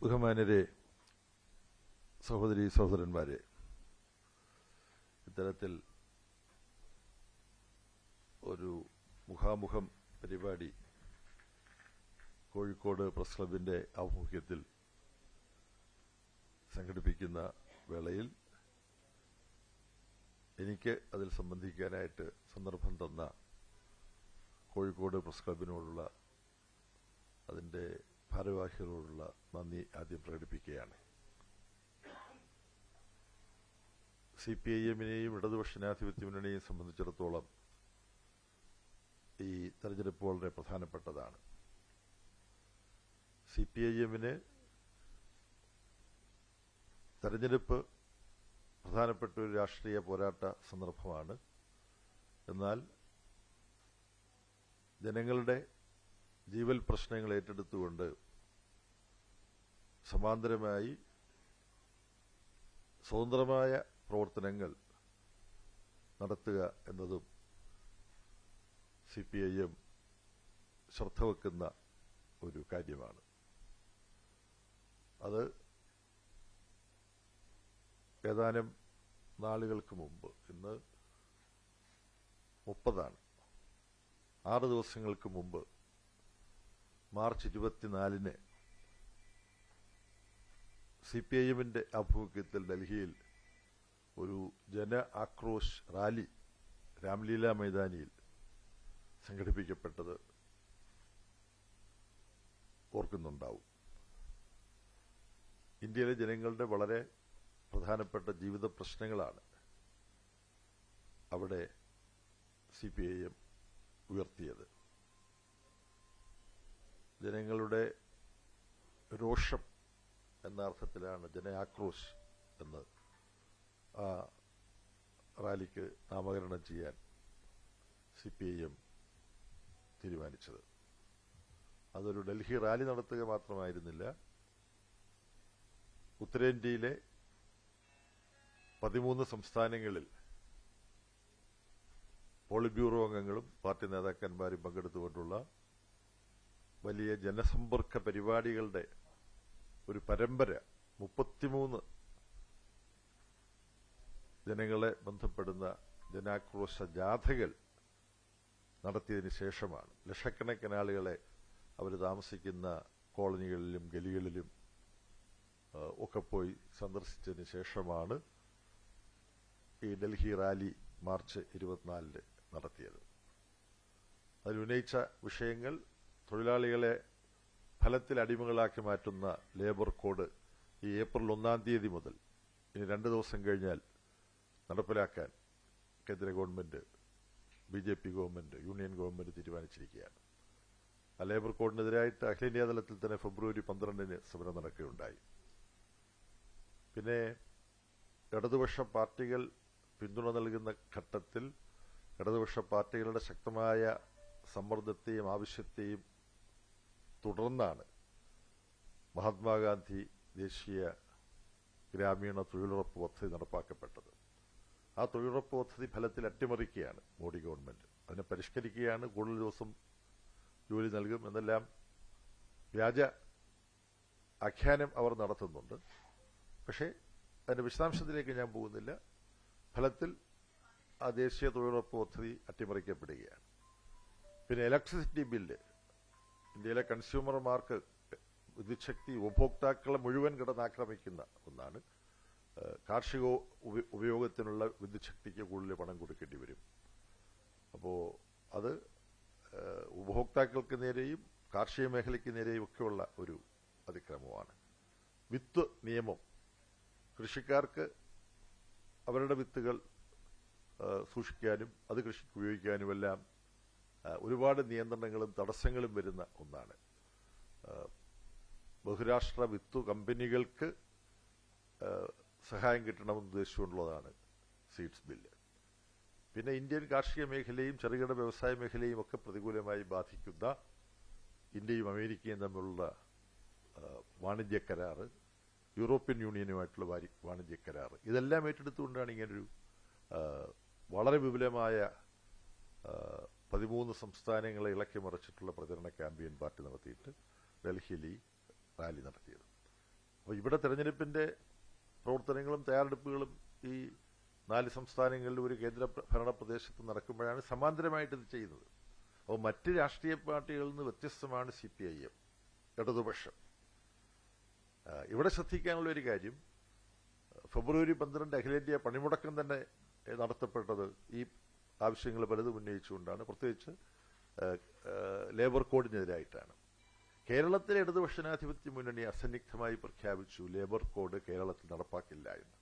ബഹുമാന്യരെ, സഹോദരീ സഹോദരന്മാരെ, ഇത്തരത്തിൽ ഒരു മുഖാമുഖം പരിപാടി കോഴിക്കോട് പ്രസ് ക്ലബിന്റെ ആഭിമുഖ്യത്തിൽ സംഘടിപ്പിക്കുന്ന വേളയിൽ എനിക്ക് അതിൽ സംബന്ധിക്കാനായിട്ട് സന്ദർഭം തന്ന കോഴിക്കോട് പ്രസ് ക്ലബിനോടുള്ള അതിന്റെ ഭാരവാഹികളോടുള്ള നന്ദി ആദ്യം പ്രകടിപ്പിക്കുകയാണ്. സിപിഐഎമ്മിനെയും ഇടതുപക്ഷ ജനാധിപത്യ മുന്നണിയെയും സംബന്ധിച്ചിടത്തോളം ഈ തെരഞ്ഞെടുപ്പ് വളരെ പ്രധാനപ്പെട്ടതാണ്. സിപിഐഎമ്മിന് തെരഞ്ഞെടുപ്പ് പ്രധാനപ്പെട്ട ഒരു രാഷ്ട്രീയ പോരാട്ട സന്ദർഭമാണ്. എന്നാൽ ജനങ്ങളുടെ ജീവൽ പ്രശ്നങ്ങൾ ഏറ്റെടുത്തുകൊണ്ട് സമാന്തരമായി സ്വതന്ത്രമായ പ്രവർത്തനങ്ങൾ നടത്തുക എന്നതും സിപിഐഎം ശ്രദ്ധ വയ്ക്കുന്ന ഒരു കാര്യമാണ്. അത് ഏതാനും നാളുകൾക്ക് മുമ്പ്, ഇന്ന് 30-ആണ്, 6 ദിവസങ്ങൾക്ക് മുമ്പ് മാർച്ച് 24-ന് സിപിഐഎമ്മിന്റെ ആഭിമുഖ്യത്തിൽ ഡൽഹിയിൽ ഒരു ജന ആക്രോശ് റാലി രാംലീല മൈതാനിയിൽ സംഘടിപ്പിക്കപ്പെട്ടത് ഓർക്കുന്നുണ്ടാവും. ഇന്ത്യയിലെ ജനങ്ങളുടെ വളരെ പ്രധാനപ്പെട്ട ജീവിത പ്രശ്നങ്ങളാണ് അവിടെ സിപിഐഎം ഉയർത്തിയത്. ജനങ്ങളുടെ രോഷം എന്ന അർത്ഥത്തിലാണ് ജനആക്രോശ് എന്ന് ആ റാലിക്ക് നാമകരണം ചെയ്യാൻ സിപിഐഎം തീരുമാനിച്ചത്. അതൊരു ഡൽഹി റാലി നടത്തുക മാത്രമായിരുന്നില്ല, ഉത്തരേന്ത്യയിലെ 13 സംസ്ഥാനങ്ങളിൽ പോളിറ്റ് ബ്യൂറോ അംഗങ്ങളും പാർട്ടി നേതാക്കന്മാരും പങ്കെടുത്തുകൊണ്ടുള്ള വലിയ ജനസമ്പർക്ക പരിപാടികളുടെ ഒരു പരമ്പര 33 ജനങ്ങളെ ബന്ധപ്പെടുന്ന ജനാക്രോശ ജാഥകൾ നടത്തിയതിനു ശേഷമാണ്, ലക്ഷക്കണക്കിന് ആളുകളെ അവർ താമസിക്കുന്ന കോളനികളിലും ഗലികളിലും ഒക്കെ പോയി സന്ദർശിച്ചതിന് ശേഷമാണ് ഈ ഡൽഹി റാലി മാർച്ച് 24-ന് നടത്തിയത്. അതിൽ ഉന്നയിച്ച വിഷയങ്ങൾ തൊഴിലാളികളെ ഫലത്തിൽ അടിമകളാക്കി മാറ്റുന്ന ലേബർ കോഡ് ഈ ഏപ്രിൽ 1-ാം തീയതി മുതൽ ഇനി 2 ദിവസം കഴിഞ്ഞാൽ നടപ്പിലാക്കാൻ കേന്ദ്ര government, BJP government, union government തീരുമാനിച്ചിരിക്കുകയാണ്. ആ ലേബർ കോഡിനെതിരായിട്ട് അഖിലേന്ത്യാ തലത്തിൽ തന്നെ ഫെബ്രുവരി 12-ന് സമരം നടക്കുകയുണ്ടായി. പിന്നെ ഇടതുപക്ഷ പാർട്ടികൾ പിന്തുണ നൽകുന്ന ഘട്ടത്തിൽ ഇടതുപക്ഷ പാർട്ടികളുടെ ശക്തമായ സമ്മർദ്ദത്തെയും ആവശ്യത്തെയും തുടർന്നാണ് മഹാത്മാഗാന്ധി ദേശീയ ഗ്രാമീണ തൊഴിലുറപ്പ് പദ്ധതി നടപ്പാക്കപ്പെട്ടത്. ആ തൊഴിലുറപ്പ് പദ്ധതി ഫലത്തിൽ അട്ടിമറിക്കുകയാണ് മോഡി ഗവൺമെന്റ്. അതിനെ പരിഷ്കരിക്കുകയാണ്, കൂടുതൽ ദിവസം ജോലി നൽകും എന്നെല്ലാം വ്യാജ ആഖ്യാനം അവർ നടത്തുന്നുണ്ട്. പക്ഷേ അതിന്റെ വിശദാംശത്തിലേക്ക് ഞാൻ പോകുന്നില്ല. ഫലത്തിൽ ആ ദേശീയ തൊഴിലുറപ്പ് പദ്ധതി അട്ടിമറിക്കപ്പെടുകയാണ്. പിന്നെ ഇലക്ട്രിസിറ്റി ബില്ല് ഇന്ത്യയിലെ കൺസ്യൂമർമാർക്ക്, വിദ്യുച്ഛക്തി ഉപഭോക്താക്കളെ മുഴുവൻ കിടന്നാക്രമിക്കുന്ന ഒന്നാണ്. കാർഷിക ഉപയോഗത്തിനുള്ള വിദ്യുച്ഛക്തിക്ക് കൂടുതൽ പണം കൊടുക്കേണ്ടി വരും. അപ്പോൾ അത് ഉപഭോക്താക്കൾക്ക് നേരെയും കാർഷിക മേഖലയ്ക്ക് നേരെയും ഒക്കെയുള്ള ഒരു അതിക്രമമാണ്. വിത്ത് നിയമം, കൃഷിക്കാർക്ക് അവരുടെ വിത്തുകൾ സൂക്ഷിക്കാനും അത് കൃഷിക്ക് ഉപയോഗിക്കാനുമെല്ലാം ഒരുപാട് നിയന്ത്രണങ്ങളും തടസ്സങ്ങളും വരുന്ന ഒന്നാണ്. ബഹുരാഷ്ട്ര വിത്തു കമ്പനികൾക്ക് സഹായം കിട്ടണമെന്ന് ഉദ്ദേശിച്ചുകൊണ്ടുള്ളതാണ് സീഡ്സ് ബില്ല്. പിന്നെ ഇന്ത്യൻ കാർഷിക മേഖലയും ചെറുകിട വ്യവസായ മേഖലയും ഒക്കെ പ്രതികൂലമായി ബാധിക്കുന്ന ഇന്ത്യയും അമേരിക്കയും തമ്മിലുള്ള വാണിജ്യ കരാറ്, യൂറോപ്യൻ യൂണിയനുമായിട്ടുള്ള വാണിജ്യ കരാർ, ഇതെല്ലാം ഏറ്റെടുത്തുകൊണ്ടാണ് ഇങ്ങനൊരു വളരെ വിപുലമായ 13 സംസ്ഥാനങ്ങളെ ഇളക്കി മറിച്ചിട്ടുള്ള പ്രചരണ ക്യാമ്പയിൻ പാർട്ടി നടത്തിയിട്ട് ഡൽഹിയിൽ ഈ റാലി നടത്തിയത്. അപ്പോൾ ഇവിടെ തെരഞ്ഞെടുപ്പിൻ്റെ പ്രവർത്തനങ്ങളും തയ്യാറെടുപ്പുകളും ഈ 4 സംസ്ഥാനങ്ങളിലും ഒരു കേന്ദ്ര ഭരണ പ്രദേശത്ത് നടക്കുമ്പോഴാണ് സമാന്തരമായിട്ട് ഇത് ചെയ്യുന്നത്. അപ്പോൾ മറ്റ് രാഷ്ട്രീയ പാർട്ടികളിൽ നിന്ന് വ്യത്യസ്തമാണ് CPIM, ഇടതുപക്ഷം. ഇവിടെ ശ്രദ്ധിക്കാനുള്ള ഒരു കാര്യം, ഫെബ്രുവരി 12 അഖിലേന്ത്യാ പണിമുടക്കം തന്നെ നടത്തപ്പെട്ടത് ഈ ആവശ്യങ്ങൾ പലതും ഉന്നയിച്ചുകൊണ്ടാണ്, പ്രത്യേകിച്ച് ലേബർ കോഡിനെതിരായിട്ടാണ്. കേരളത്തിലെ ഇടതുപക്ഷ ജനാധിപത്യ മുന്നണി അസന്നിഗ്ധമായി പ്രഖ്യാപിച്ചു ലേബർ കോഡ് കേരളത്തിൽ നടപ്പാക്കില്ല എന്ന്.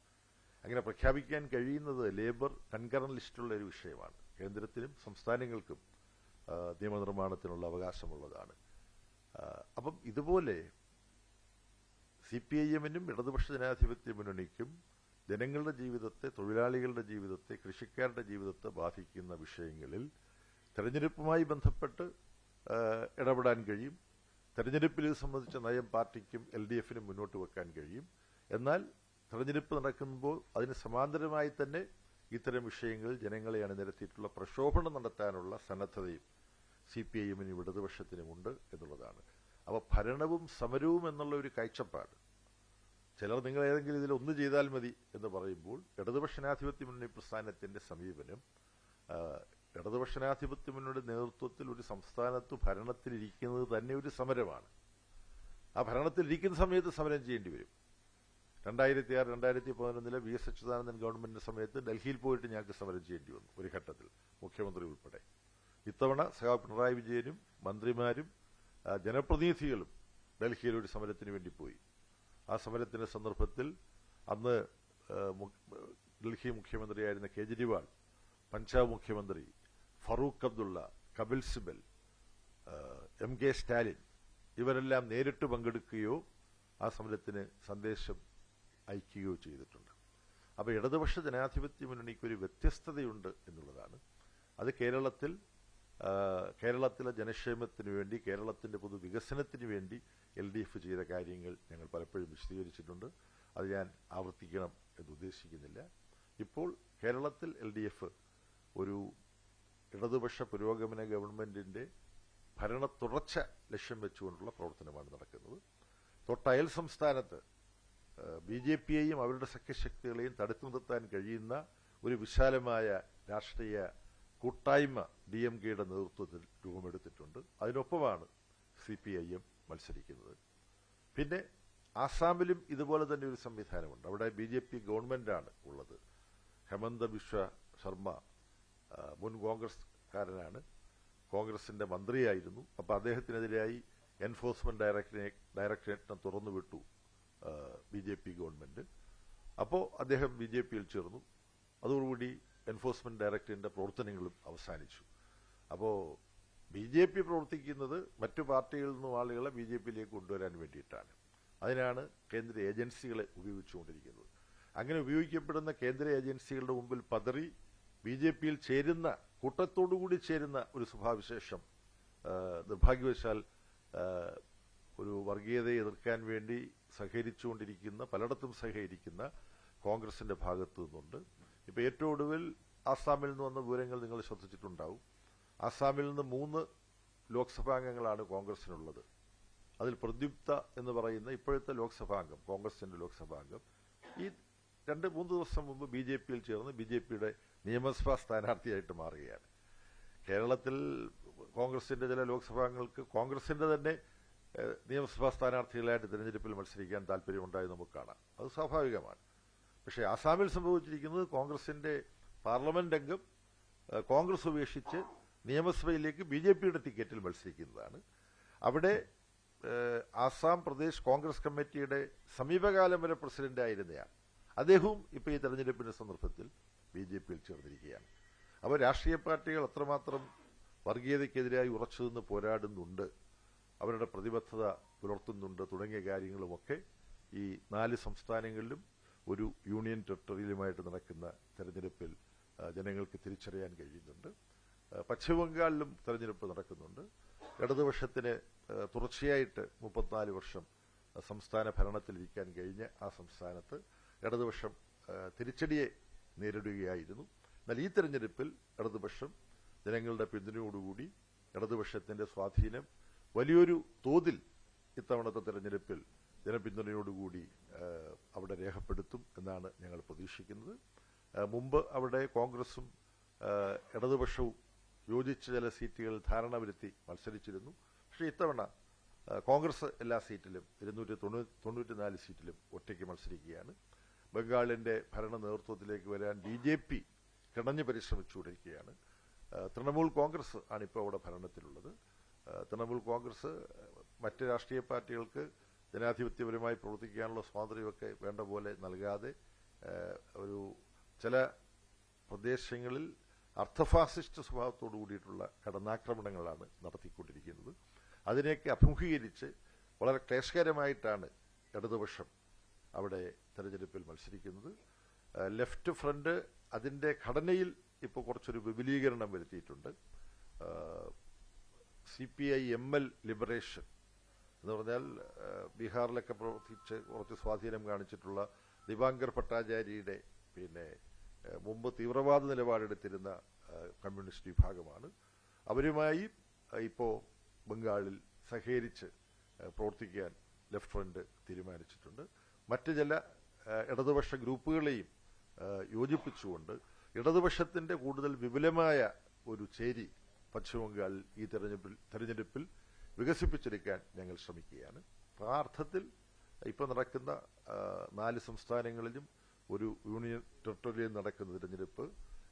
അങ്ങനെ പ്രഖ്യാപിക്കാൻ കഴിയുന്നത് ലേബർ കൺകറന്റ് ലിസ്റ്റുള്ള ഒരു വിഷയമാണ്. കേന്ദ്രത്തിനും സംസ്ഥാനങ്ങൾക്കും നിയമനിർമ്മാണത്തിനുള്ള അവകാശമുള്ളതാണ്. അപ്പം ഇതുപോലെ CPIM-നും ഇടതുപക്ഷ ജനാധിപത്യ മുന്നണിക്കും ജനങ്ങളുടെ ജീവിതത്തെ, തൊഴിലാളികളുടെ ജീവിതത്തെ, കൃഷിക്കാരുടെ ജീവിതത്തെ ബാധിക്കുന്ന വിഷയങ്ങളിൽ തെരഞ്ഞെടുപ്പുമായി ബന്ധപ്പെട്ട് ഇടപെടാൻ കഴിയും. തെരഞ്ഞെടുപ്പിൽ ഇത് സംബന്ധിച്ച നയം പാർട്ടിക്കും LDF-നും മുന്നോട്ട് വെക്കാൻ കഴിയും. എന്നാൽ തെരഞ്ഞെടുപ്പ് നടക്കുമ്പോൾ അതിന് സമാന്തരമായി തന്നെ ഇത്തരം വിഷയങ്ങളിൽ ജനങ്ങളെ അണിനിരത്തിയിട്ടുള്ള പ്രക്ഷോഭണം നടത്താനുള്ള സന്നദ്ധതയും CPIM-നും ഇടതുപക്ഷത്തിനുമുണ്ട് എന്നുള്ളതാണ്. അപ്പോൾ ഭരണവും സമരവും എന്നുള്ള ഒരു കാഴ്ചപ്പാട്, ചിലർ നിങ്ങൾ ഏതെങ്കിലും ഇതിൽ ഒന്ന് ചെയ്താൽ മതി എന്ന് പറയുമ്പോൾ, ഇടതുപക്ഷ ജനാധിപത്യ മുന്നണി പ്രസ്ഥാനത്തിന്റെ സമീപനം ഇടതുപക്ഷ ജനാധിപത്യ മുന്നണിയുടെ നേതൃത്വത്തിൽ ഒരു സംസ്ഥാനത്ത് ഭരണത്തിലിരിക്കുന്നത് തന്നെ ഒരു സമരമാണ്. ആ ഭരണത്തിലിരിക്കുന്ന സമയത്ത് സമരം ചെയ്യേണ്ടി വരും. 2006-2011 VS അച്യുതാനന്ദൻ ഗവൺമെന്റിന്റെ സമയത്ത് ഡൽഹിയിൽ പോയിട്ട് ഞങ്ങൾക്ക് സമരം ചെയ്യേണ്ടി വന്നു ഒരു ഘട്ടത്തിൽ, മുഖ്യമന്ത്രി ഉൾപ്പെടെ. ഇത്തവണ സഖാവ് പിണറായി വിജയനും മന്ത്രിമാരും ജനപ്രതിനിധികളും ഡൽഹിയിൽ ഒരു സമരത്തിന് വേണ്ടി പോയി. ആ സമരത്തിന്റെ സന്ദർഭത്തിൽ അന്ന് ഡൽഹി മുഖ്യമന്ത്രിയായിരുന്ന കേജ്രിവാൾ, പഞ്ചാബ് മുഖ്യമന്ത്രി ഫറൂഖ് അബ്ദുള്ള, കപിൽ സിബൽ, MK സ്റ്റാലിൻ ഇവരെല്ലാം നേരിട്ട് പങ്കെടുക്കുകയോ ആ സമരത്തിന് സന്ദേശം അയക്കുകയോ ചെയ്തിട്ടുണ്ട്. അപ്പോൾ ഇടതുപക്ഷ ജനാധിപത്യ മുന്നണിക്ക് ഒരു വ്യത്യസ്തതയുണ്ട് എന്നുള്ളതാണ്. അത് കേരളത്തിലെ ജനക്ഷേമത്തിന് വേണ്ടി, കേരളത്തിന്റെ പൊതുവികസനത്തിന് വേണ്ടി LDF ചെയ്ത കാര്യങ്ങൾ ഞങ്ങൾ പലപ്പോഴും വിശദീകരിച്ചിട്ടുണ്ട്. അത് ഞാൻ ആവർത്തിക്കണം എന്ന് ഉദ്ദേശിക്കുന്നില്ല. ഇപ്പോൾ കേരളത്തിൽ LDF ഒരു ഇടതുപക്ഷ പുരോഗമന ഗവൺമെന്റിന്റെ ഭരണ തുടർച്ച ലക്ഷ്യം വെച്ചുകൊണ്ടുള്ള പ്രവർത്തനമാണ് നടക്കുന്നത്. തൊട്ടയൽ സംസ്ഥാനത്ത് BJP-യെയും അവരുടെ സഖ്യശക്തികളെയും തടുത്തു നിർത്താൻ കഴിയുന്ന ഒരു വിശാലമായ രാഷ്ട്രീയ കൂട്ടായ്മ DMK-യുടെ നേതൃത്വത്തിൽ രൂപമെടുത്തിട്ടുണ്ട്. അതിനൊപ്പമാണ് CPIM മത്സരിക്കുന്നത്. പിന്നെ ആസാമിലും ഇതുപോലെ തന്നെ ഒരു സംവിധാനമുണ്ട്. അവിടെ BJP ഗവൺമെന്റാണ് ഉള്ളത്. ഹെമന്ത ബിശ്വ ശർമ്മ മുൻ കോൺഗ്രസ്കാരനാണ്, കോൺഗ്രസിന്റെ മന്ത്രിയായിരുന്നു. അപ്പോൾ അദ്ദേഹത്തിനെതിരായി എൻഫോഴ്സ്മെന്റ് ഡയറക്ടറേറ്റിനെ തുറന്നുവിട്ടു BJP ഗവൺമെന്റ്. അപ്പോൾ അദ്ദേഹം BJP-യിൽ ചേർന്നു. അതോടുകൂടി എൻഫോഴ്സ്മെന്റ് ഡയറക്ടറേറ്റിന്റെ പ്രവർത്തനങ്ങളും അവസാനിച്ചു. അപ്പോൾ BJP പ്രവർത്തിക്കുന്നത് മറ്റു പാർട്ടികളിൽ നിന്നും ആളുകളെ BJP-യിലേക്ക് കൊണ്ടുവരാൻ വേണ്ടിയിട്ടാണ്. അതിനാണ് കേന്ദ്ര ഏജൻസികളെ ഉപയോഗിച്ചുകൊണ്ടിരിക്കുന്നത്. അങ്ങനെ ഉപയോഗിക്കപ്പെടുന്ന കേന്ദ്ര ഏജൻസികളുടെ മുമ്പിൽ പതറി BJP-യിൽ ചേരുന്ന, കൂട്ടത്തോടുകൂടി ചേരുന്ന ഒരു സ്വഭാവവിശേഷം നിർഭാഗ്യവശാൽ ഒരു വർഗീയതയെ എതിർക്കാൻ വേണ്ടി സഹകരിച്ചുകൊണ്ടിരിക്കുന്ന, പലയിടത്തും സഹകരിക്കുന്ന കോൺഗ്രസിന്റെ ഭാഗത്തു നിന്നുണ്ട്. ഇപ്പൊ ഏറ്റവും ഒടുവിൽ ആസാമിൽ നിന്ന് വന്ന വിവരങ്ങൾ നിങ്ങൾ ശ്രദ്ധിച്ചിട്ടുണ്ടാവും. ആസാമിൽ നിന്ന് 3 ലോക്സഭാംഗങ്ങളാണ് കോൺഗ്രസിനുള്ളത്. അതിൽ പ്രദ്യുപ്ത എന്ന് പറയുന്ന ഇപ്പോഴത്തെ ലോക്സഭാംഗം, കോൺഗ്രസിന്റെ ലോക്സഭാംഗം, ഈ 2-3 ദിവസം മുമ്പ് BJP-യിൽ ചേർന്ന് BJP-യുടെ നിയമസഭാ സ്ഥാനാർത്ഥിയായിട്ട് മാറുകയാണ്. കേരളത്തിൽ കോൺഗ്രസിന്റെ ചില ലോക്സഭാംഗങ്ങൾക്ക് കോൺഗ്രസിന്റെ തന്നെ നിയമസഭാ സ്ഥാനാർത്ഥികളായിട്ട് തിരഞ്ഞെടുപ്പിൽ മത്സരിക്കാൻ താല്പര്യമുണ്ടായി നമുക്ക് കാണാം. അത് സ്വാഭാവികമാണ്. പക്ഷേ ആസാമിൽ സംഭവിച്ചിരിക്കുന്നത് കോൺഗ്രസിന്റെ പാർലമെന്റ് അംഗം കോൺഗ്രസ് ഉപേക്ഷിച്ച് നിയമസഭയിലേക്ക് BJP-യുടെ ടിക്കറ്റിൽ മത്സരിക്കുന്നതാണ്. അവിടെ ആസാം പ്രദേശ് കോൺഗ്രസ് കമ്മിറ്റിയുടെ സമീപകാലം വരെ പ്രസിഡന്റായിരുന്നയാൾ, അദ്ദേഹവും ഇപ്പോൾ ഈ തെരഞ്ഞെടുപ്പിന്റെ സന്ദർഭത്തിൽ BJP-യിൽ ചേർന്നിരിക്കുകയാണ്. അപ്പോൾ രാഷ്ട്രീയ പാർട്ടികൾ അത്രമാത്രം വർഗീയതയ്ക്കെതിരായി ഉറച്ചു നിന്ന് പോരാടുന്നുണ്ട്, അവരുടെ പ്രതിബദ്ധത പുലർത്തുന്നുണ്ട് തുടങ്ങിയ കാര്യങ്ങളുമൊക്കെ ഈ 4 സംസ്ഥാനങ്ങളിലും ഒരു യൂണിയൻ ടെറിട്ടറിയിലുമായിട്ട് നടക്കുന്ന തെരഞ്ഞെടുപ്പിൽ ജനങ്ങൾക്ക് തിരിച്ചറിയാൻ കഴിയുന്നുണ്ട്. പശ്ചിമബംഗാളിലും തെരഞ്ഞെടുപ്പ് നടക്കുന്നുണ്ട്. ഇടതുപക്ഷത്തിന് തുടർച്ചയായിട്ട് 34 വർഷം സംസ്ഥാന ഭരണത്തിലിരിക്കാൻ കഴിഞ്ഞ ആ സംസ്ഥാനത്ത് ഇടതുപക്ഷം തിരിച്ചടിയെ നേരിടുകയായിരുന്നു. എന്നാൽ ഈ തെരഞ്ഞെടുപ്പിൽ ഇടതുപക്ഷം ജനങ്ങളുടെ പിന്തുണയോടുകൂടി ഇടതുപക്ഷത്തിന്റെ സ്വാധീനം വലിയൊരു തോതിൽ ഇത്തവണത്തെ തെരഞ്ഞെടുപ്പിൽ ജനപിന്തുണയോടുകൂടി അവിടെ രേഖപ്പെടുത്തും എന്നാണ് ഞങ്ങൾ പ്രതീക്ഷിക്കുന്നത്. മുമ്പ് അവിടെ കോൺഗ്രസും ഇടതുപക്ഷവും യോജിച്ച ചില സീറ്റുകൾ ധാരണ വരുത്തി മത്സരിച്ചിരുന്നു. പക്ഷേ ഇത്തവണ കോൺഗ്രസ് എല്ലാ സീറ്റിലും 294 സീറ്റിലും ഒറ്റയ്ക്ക് മത്സരിക്കുകയാണ്. ബംഗാളിൻ്റെ ഭരണ നേതൃത്വത്തിലേക്ക് വരാൻ BJP കിണഞ്ഞ് പരിശ്രമിച്ചുകൊണ്ടിരിക്കുകയാണ്. തൃണമൂൽ കോൺഗ്രസ് ആണിപ്പോൾ അവിടെ ഭരണത്തിലുള്ളത്. തൃണമൂൽ കോൺഗ്രസ് മറ്റ് രാഷ്ട്രീയ പാർട്ടികൾക്ക് ജനാധിപത്യപരമായി പ്രവർത്തിക്കാനുള്ള സ്വാതന്ത്ര്യമൊക്കെ വേണ്ട പോലെ നൽകാതെ ഒരു ചില പ്രദേശങ്ങളിൽ അർത്ഥഫാസിസ്റ്റ് സ്വഭാവത്തോടു കൂടിയിട്ടുള്ള കടന്നാക്രമണങ്ങളാണ് നടത്തിക്കൊണ്ടിരിക്കുന്നത്. അതിനെയൊക്കെ അഭിമുഖീകരിച്ച് വളരെ ക്ലേശകരമായിട്ടാണ് ഇടതുപക്ഷം അവിടെ തെരഞ്ഞെടുപ്പിൽ മത്സരിക്കുന്നത്. ലെഫ്റ്റ് ഫ്രണ്ട് അതിൻ്റെ ഘടനയിൽ ഇപ്പോൾ കുറച്ചൊരു വിപുലീകരണം വരുത്തിയിട്ടുണ്ട്. CPI-ML ലിബറേഷൻ എന്ന് പറഞ്ഞാൽ ബീഹാറിലൊക്കെ പ്രവർത്തിച്ച് കുറച്ച് സ്വാധീനം കാണിച്ചിട്ടുള്ള ദിവാങ്കർ ഭട്ടാചാര്യയുടെ മുമ്പ് തീവ്രവാദ നിലപാടെടുത്തിരുന്ന കമ്മ്യൂണിസ്റ്റ് വിഭാഗമാണ്. അവരുമായി ഇപ്പോൾ ബംഗാളിൽ സഹകരിച്ച് പ്രവർത്തിക്കാൻ ലെഫ്റ്റ് ഫ്രണ്ട് തീരുമാനിച്ചിട്ടുണ്ട്. മറ്റ് ചില ഇടതുപക്ഷ ഗ്രൂപ്പുകളെയും യോജിപ്പിച്ചുകൊണ്ട് ഇടതുപക്ഷത്തിൻ്റെ കൂടുതൽ വിപുലമായ ഒരു ചേരി പശ്ചിമബംഗാളിൽ ഈ തെരഞ്ഞെടുപ്പിൽ വികസിപ്പിച്ചെടുക്കാൻ ഞങ്ങൾ ശ്രമിക്കുകയാണ്. ആ അർത്ഥത്തിൽ ഇപ്പോൾ നടക്കുന്ന 4 സംസ്ഥാനങ്ങളിലും ഒരു യൂണിയൻ ടെറിട്ടറിയിൽ നടക്കുന്ന തിരഞ്ഞെടുപ്പ്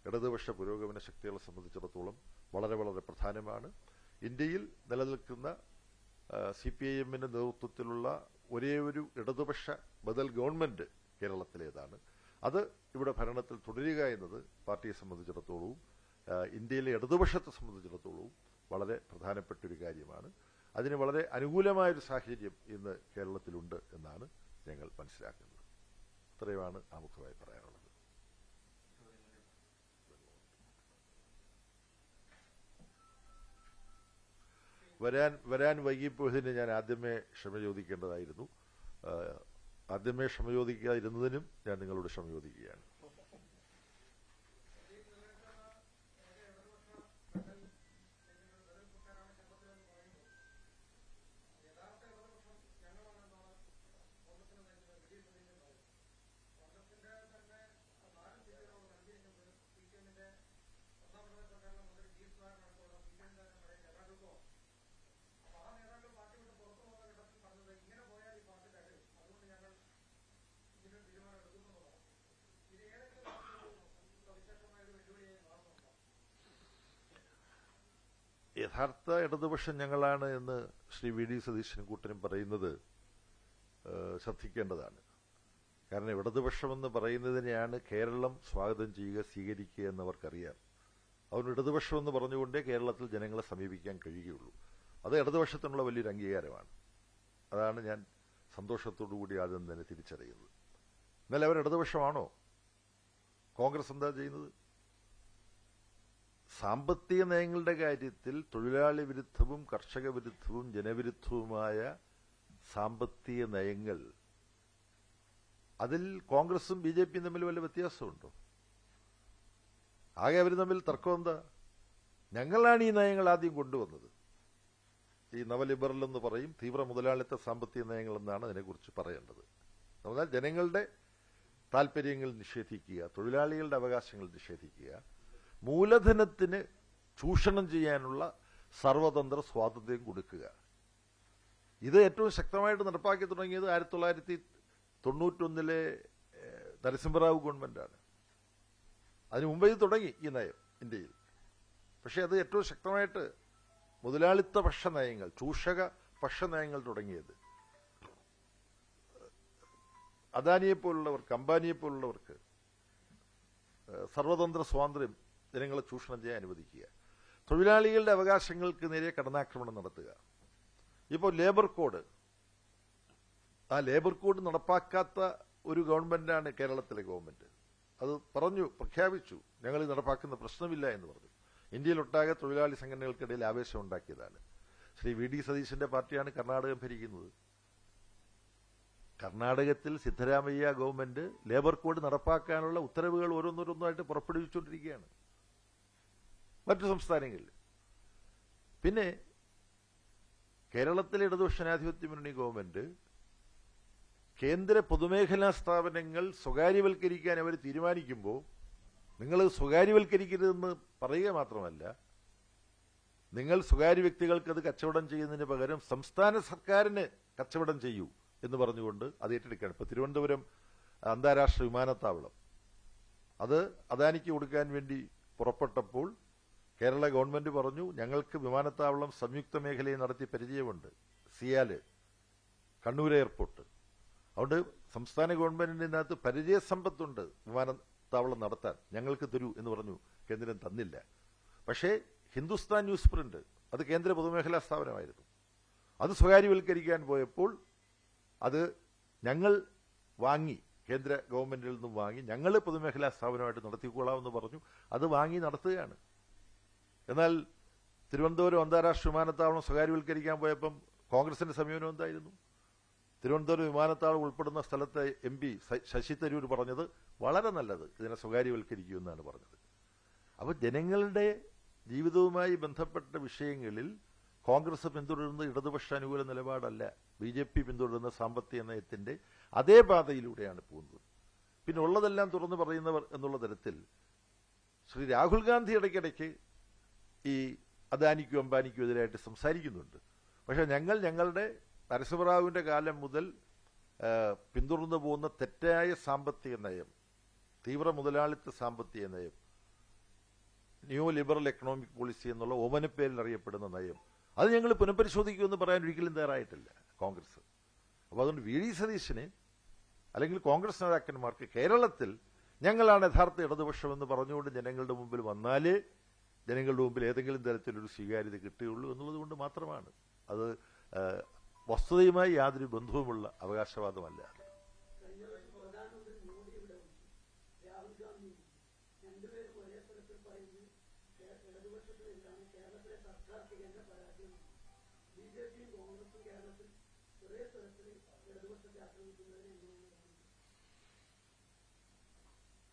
ഇടതുപക്ഷ പുരോഗമന ശക്തികളെ സംബന്ധിച്ചിടത്തോളം വളരെ വളരെ പ്രധാനമാണ്. ഇന്ത്യയിൽ നിലനിൽക്കുന്ന CPI-എമ്മിൻ്റെ നേതൃത്വത്തിലുള്ള ഒരേ ഒരു ഇടതുപക്ഷ ബദൽ ഗവൺമെന്റ് കേരളത്തിലേതാണ്. അത് ഇവിടെ ഭരണത്തിൽ തുടരുക എന്നത് പാർട്ടിയെ സംബന്ധിച്ചിടത്തോളവും ഇന്ത്യയിലെ ഇടതുപക്ഷത്തെ സംബന്ധിച്ചിടത്തോളവും വളരെ പ്രധാനപ്പെട്ട ഒരു കാര്യമാണ്. അതിന് വളരെ അനുകൂലമായൊരു സാഹചര്യം ഇന്ന് കേരളത്തിലുണ്ട് എന്നാണ് ഞങ്ങൾ മനസ്സിലാക്കുന്നത്. ഇത്രയുമാണ് ആമുഖമായി പറയാനുള്ളത്. വരാൻ വൈകിപ്പോയതിന് ഞാൻ ആദ്യമേ ക്ഷമ ചോദിക്കേണ്ടതായിരുന്നു. ആദ്യമേ ക്ഷമ ചോദിക്കാതിരുന്നതിനും ഞാൻ നിങ്ങളോട് ക്ഷമ ചോദിക്കുകയാണ്. യഥാർത്ഥ ഇടതുപക്ഷം ഞങ്ങളാണ് എന്ന് ശ്രീ VD സതീശനും കൂട്ടരും പറയുന്നത് ശ്രദ്ധിക്കേണ്ടതാണ്. കാരണം ഇടതുപക്ഷമെന്ന് പറയുന്നതിനെയാണ് കേരളം സ്വാഗതം ചെയ്യുക, സ്വീകരിക്കുക എന്നവർക്കറിയാം. അതുകൊണ്ട് ഇടതുപക്ഷമെന്ന് പറഞ്ഞുകൊണ്ടേ കേരളത്തിൽ ജനങ്ങളെ സമീപിക്കാൻ കഴിയുകയുള്ളൂ. അത് ഇടതുപക്ഷത്തിനുള്ള വലിയൊരു അംഗീകാരമാണ്. അതാണ് ഞാൻ സന്തോഷത്തോടു കൂടി ആദ്യം തന്നെ തിരിച്ചറിയുന്നത്. എന്നാൽ അവർ ഇടതുപക്ഷമാണോ? കോൺഗ്രസ് എന്താ ചെയ്യുന്നത്? സാമ്പത്തിക നയങ്ങളുടെ കാര്യത്തിൽ തൊഴിലാളി വിരുദ്ധവും കർഷക വിരുദ്ധവും ജനവിരുദ്ധവുമായ സാമ്പത്തിക നയങ്ങൾ, അതിൽ കോൺഗ്രസും BJPയും തമ്മിൽ വല്ല വ്യത്യാസമുണ്ടോ? ആകെ അവർ തമ്മിൽ തർക്കം എന്താ? ഞങ്ങളാണ് ഈ നയങ്ങൾ ആദ്യം കൊണ്ടുവന്നത്. ഈ നവലിബറൽ എന്ന് പറയും, തീവ്ര മുതലാളിത്ത സാമ്പത്തിക നയങ്ങൾ എന്നാണ് അതിനെക്കുറിച്ച് പറയേണ്ടത്. എന്നാൽ ജനങ്ങളുടെ താല്പര്യങ്ങൾ നിഷേധിക്കുക, തൊഴിലാളികളുടെ അവകാശങ്ങൾ നിഷേധിക്കുക, മൂലധനത്തിന് ചൂഷണം ചെയ്യാനുള്ള സർവതന്ത്ര സ്വാതന്ത്ര്യം കൊടുക്കുക. ഇത് ഏറ്റവും ശക്തമായിട്ട് നടപ്പാക്കി തുടങ്ങിയത് 1991 നരസിംഹറാവു ഗവൺമെന്റാണ്. അതിനു മുമ്പേ ഇത് തുടങ്ങി ഈ നയം ഇന്ത്യയിൽ. പക്ഷേ അത് ഏറ്റവും ശക്തമായിട്ട് മുതലാളിത്ത പക്ഷ നയങ്ങൾ, ചൂഷക പക്ഷ നയങ്ങൾ തുടങ്ങിയത് അദാനിയെപ്പോലുള്ളവർക്ക്, അംബാനിയെപ്പോലുള്ളവർക്ക് സർവതന്ത്ര സ്വാതന്ത്ര്യം ജനങ്ങളെ ചൂഷണം ചെയ്യാൻ അനുവദിക്കുക, തൊഴിലാളികളുടെ അവകാശങ്ങൾക്ക് നേരെ കടന്നാക്രമണം നടത്തുക. ഇപ്പോൾ ലേബർ കോഡ്, ആ ലേബർ കോഡ് നടപ്പാക്കാത്ത ഒരു ഗവൺമെന്റാണ് കേരളത്തിലെ ഗവൺമെന്റ്. അത് പ്രഖ്യാപിച്ചു, ഞങ്ങൾ ഇത് നടപ്പാക്കുന്ന പ്രശ്നമില്ല എന്ന് പറഞ്ഞു. ഇന്ത്യയിലൊട്ടാകെ തൊഴിലാളി സംഘടനകൾക്കിടയിൽ ആവേശം ഉണ്ടാക്കിയതാണ്. ശ്രീ VD സതീശന്റെ പാർട്ടിയാണ് കർണാടകം ഭരിക്കുന്നത്. കർണാടകത്തിൽ സിദ്ധരാമയ്യ ഗവൺമെന്റ് ലേബർ കോഡ് നടപ്പാക്കാനുള്ള ഉത്തരവുകൾ ഓരോന്നോരോന്നായിട്ട് പുറപ്പെടുവിച്ചുകൊണ്ടിരിക്കുകയാണ്. മറ്റു സംസ്ഥാനങ്ങളിൽ പിന്നെ കേരളത്തിലെ ഇടതുപക്ഷ ജനാധിപത്യ മുന്നണി ഗവൺമെന്റ് കേന്ദ്ര പൊതുമേഖലാ സ്ഥാപനങ്ങൾ സ്വകാര്യവൽക്കരിക്കാൻ അവർ തീരുമാനിക്കുമ്പോൾ നിങ്ങൾ സ്വകാര്യവൽക്കരിക്കരുതെന്ന് പറയുക മാത്രമല്ല, നിങ്ങൾ സ്വകാര്യ വ്യക്തികൾക്ക് അത് കച്ചവടം ചെയ്യുന്നതിന് പകരം സംസ്ഥാന സർക്കാരിന് കച്ചവടം ചെയ്യൂ എന്ന് പറഞ്ഞുകൊണ്ട് അത് ഏറ്റെടുക്കുകയാണ്. ഇപ്പോൾ തിരുവനന്തപുരം അന്താരാഷ്ട്ര വിമാനത്താവളം അത് അദാനിക്ക് കൊടുക്കാൻ വേണ്ടി പുറപ്പെട്ടപ്പോൾ കേരള ഗവൺമെന്റ് പറഞ്ഞു, ഞങ്ങൾക്ക് വിമാനത്താവളം സംയുക്ത മേഖലയിൽ നടത്തി പരിചയമുണ്ട്, സിയാല് കണ്ണൂർ എയർപോർട്ട്. അതുകൊണ്ട് സംസ്ഥാന ഗവൺമെന്റിന്റെ ഇതിനകത്ത് പരിചയസമ്പത്തുണ്ട് വിമാനത്താവളം നടത്താൻ, ഞങ്ങൾക്ക് തരൂ എന്ന് പറഞ്ഞു. കേന്ദ്രം തന്നില്ല. പക്ഷേ ഹിന്ദുസ്ഥാൻ ന്യൂസ് പ്രിന്റ് അത് കേന്ദ്ര പൊതുമേഖലാ സ്ഥാപനമായിരുന്നു. അത് സ്വകാര്യവൽക്കരിക്കാൻ പോയപ്പോൾ അത് ഞങ്ങൾ വാങ്ങി, കേന്ദ്ര ഗവൺമെന്റിൽ നിന്നും വാങ്ങി, ഞങ്ങൾ പൊതുമേഖലാ സ്ഥാപനമായിട്ട് നടത്തിക്കൊള്ളാമെന്ന് പറഞ്ഞു. അത് വാങ്ങി നടത്തുകയാണ്. എന്നാൽ തിരുവനന്തപുരം അന്താരാഷ്ട്ര വിമാനത്താവളം സ്വകാര്യവൽക്കരിക്കാൻ പോയപ്പം കോൺഗ്രസിന്റെ സമീപനം എന്തായിരുന്നു? തിരുവനന്തപുരം വിമാനത്താവളം ഉൾപ്പെടുന്ന സ്ഥലത്തെ MP ശശി തരൂർ പറഞ്ഞത് വളരെ നല്ലത്, ഇതിനെ സ്വകാര്യവൽക്കരിക്കൂ എന്നാണ് പറഞ്ഞത്. അപ്പോൾ ജനങ്ങളുടെ ജീവിതവുമായി ബന്ധപ്പെട്ട വിഷയങ്ങളിൽ കോൺഗ്രസ് പിന്തുടരുന്ന ഇടതുപക്ഷ അനുകൂല നിലപാടല്ല, BJP പിന്തുടരുന്ന സാമ്പത്തിക നയത്തിന്റെ അതേ പാതയിലൂടെയാണ് പോകുന്നത്. പിന്നെ ഉള്ളതെല്ലാം തുറന്നു പറയുന്നവർ എന്നുള്ള തരത്തിൽ ശ്രീ രാഹുൽ ഗാന്ധി ഇടയ്ക്കിടയ്ക്ക് ഈ അദാനിക്കും അംബാനിക്കും എതിരായിട്ട് സംസാരിക്കുന്നുണ്ട്. പക്ഷെ ഞങ്ങളുടെ നരസിംഹറാവുവിന്റെ കാലം മുതൽ പിന്തുടർന്നു പോകുന്ന തെറ്റായ സാമ്പത്തിക നയം, തീവ്ര മുതലാളിത്ത സാമ്പത്തിക നയം, ന്യൂ ലിബറൽ എക്കണോമിക് പോളിസി എന്നുള്ള ഓമനപ്പേരിൽ അറിയപ്പെടുന്ന നയം, അത് ഞങ്ങൾ പുനഃപരിശോധിക്കുമെന്ന് പറയാൻ ഒരിക്കലും തയ്യാറായിട്ടില്ല കോൺഗ്രസ്. അപ്പോൾ അതുകൊണ്ട് VD സതീശന് അല്ലെങ്കിൽ കോൺഗ്രസ് നേതാക്കന്മാർക്ക് കേരളത്തിൽ ഞങ്ങളാണ് യഥാർത്ഥ ഇടതുപക്ഷമെന്ന് പറഞ്ഞുകൊണ്ട് ജനങ്ങളുടെ മുമ്പിൽ വന്നാലേ ജനങ്ങളുടെ മുമ്പിൽ ഏതെങ്കിലും തരത്തിലൊരു സ്വീകാര്യത കിട്ടുകയുള്ളൂ എന്നുള്ളത് കൊണ്ട് മാത്രമാണ്. അത് വസ്തുതയുമായി യാതൊരു ബന്ധവുമുള്ള അവകാശവാദമല്ല.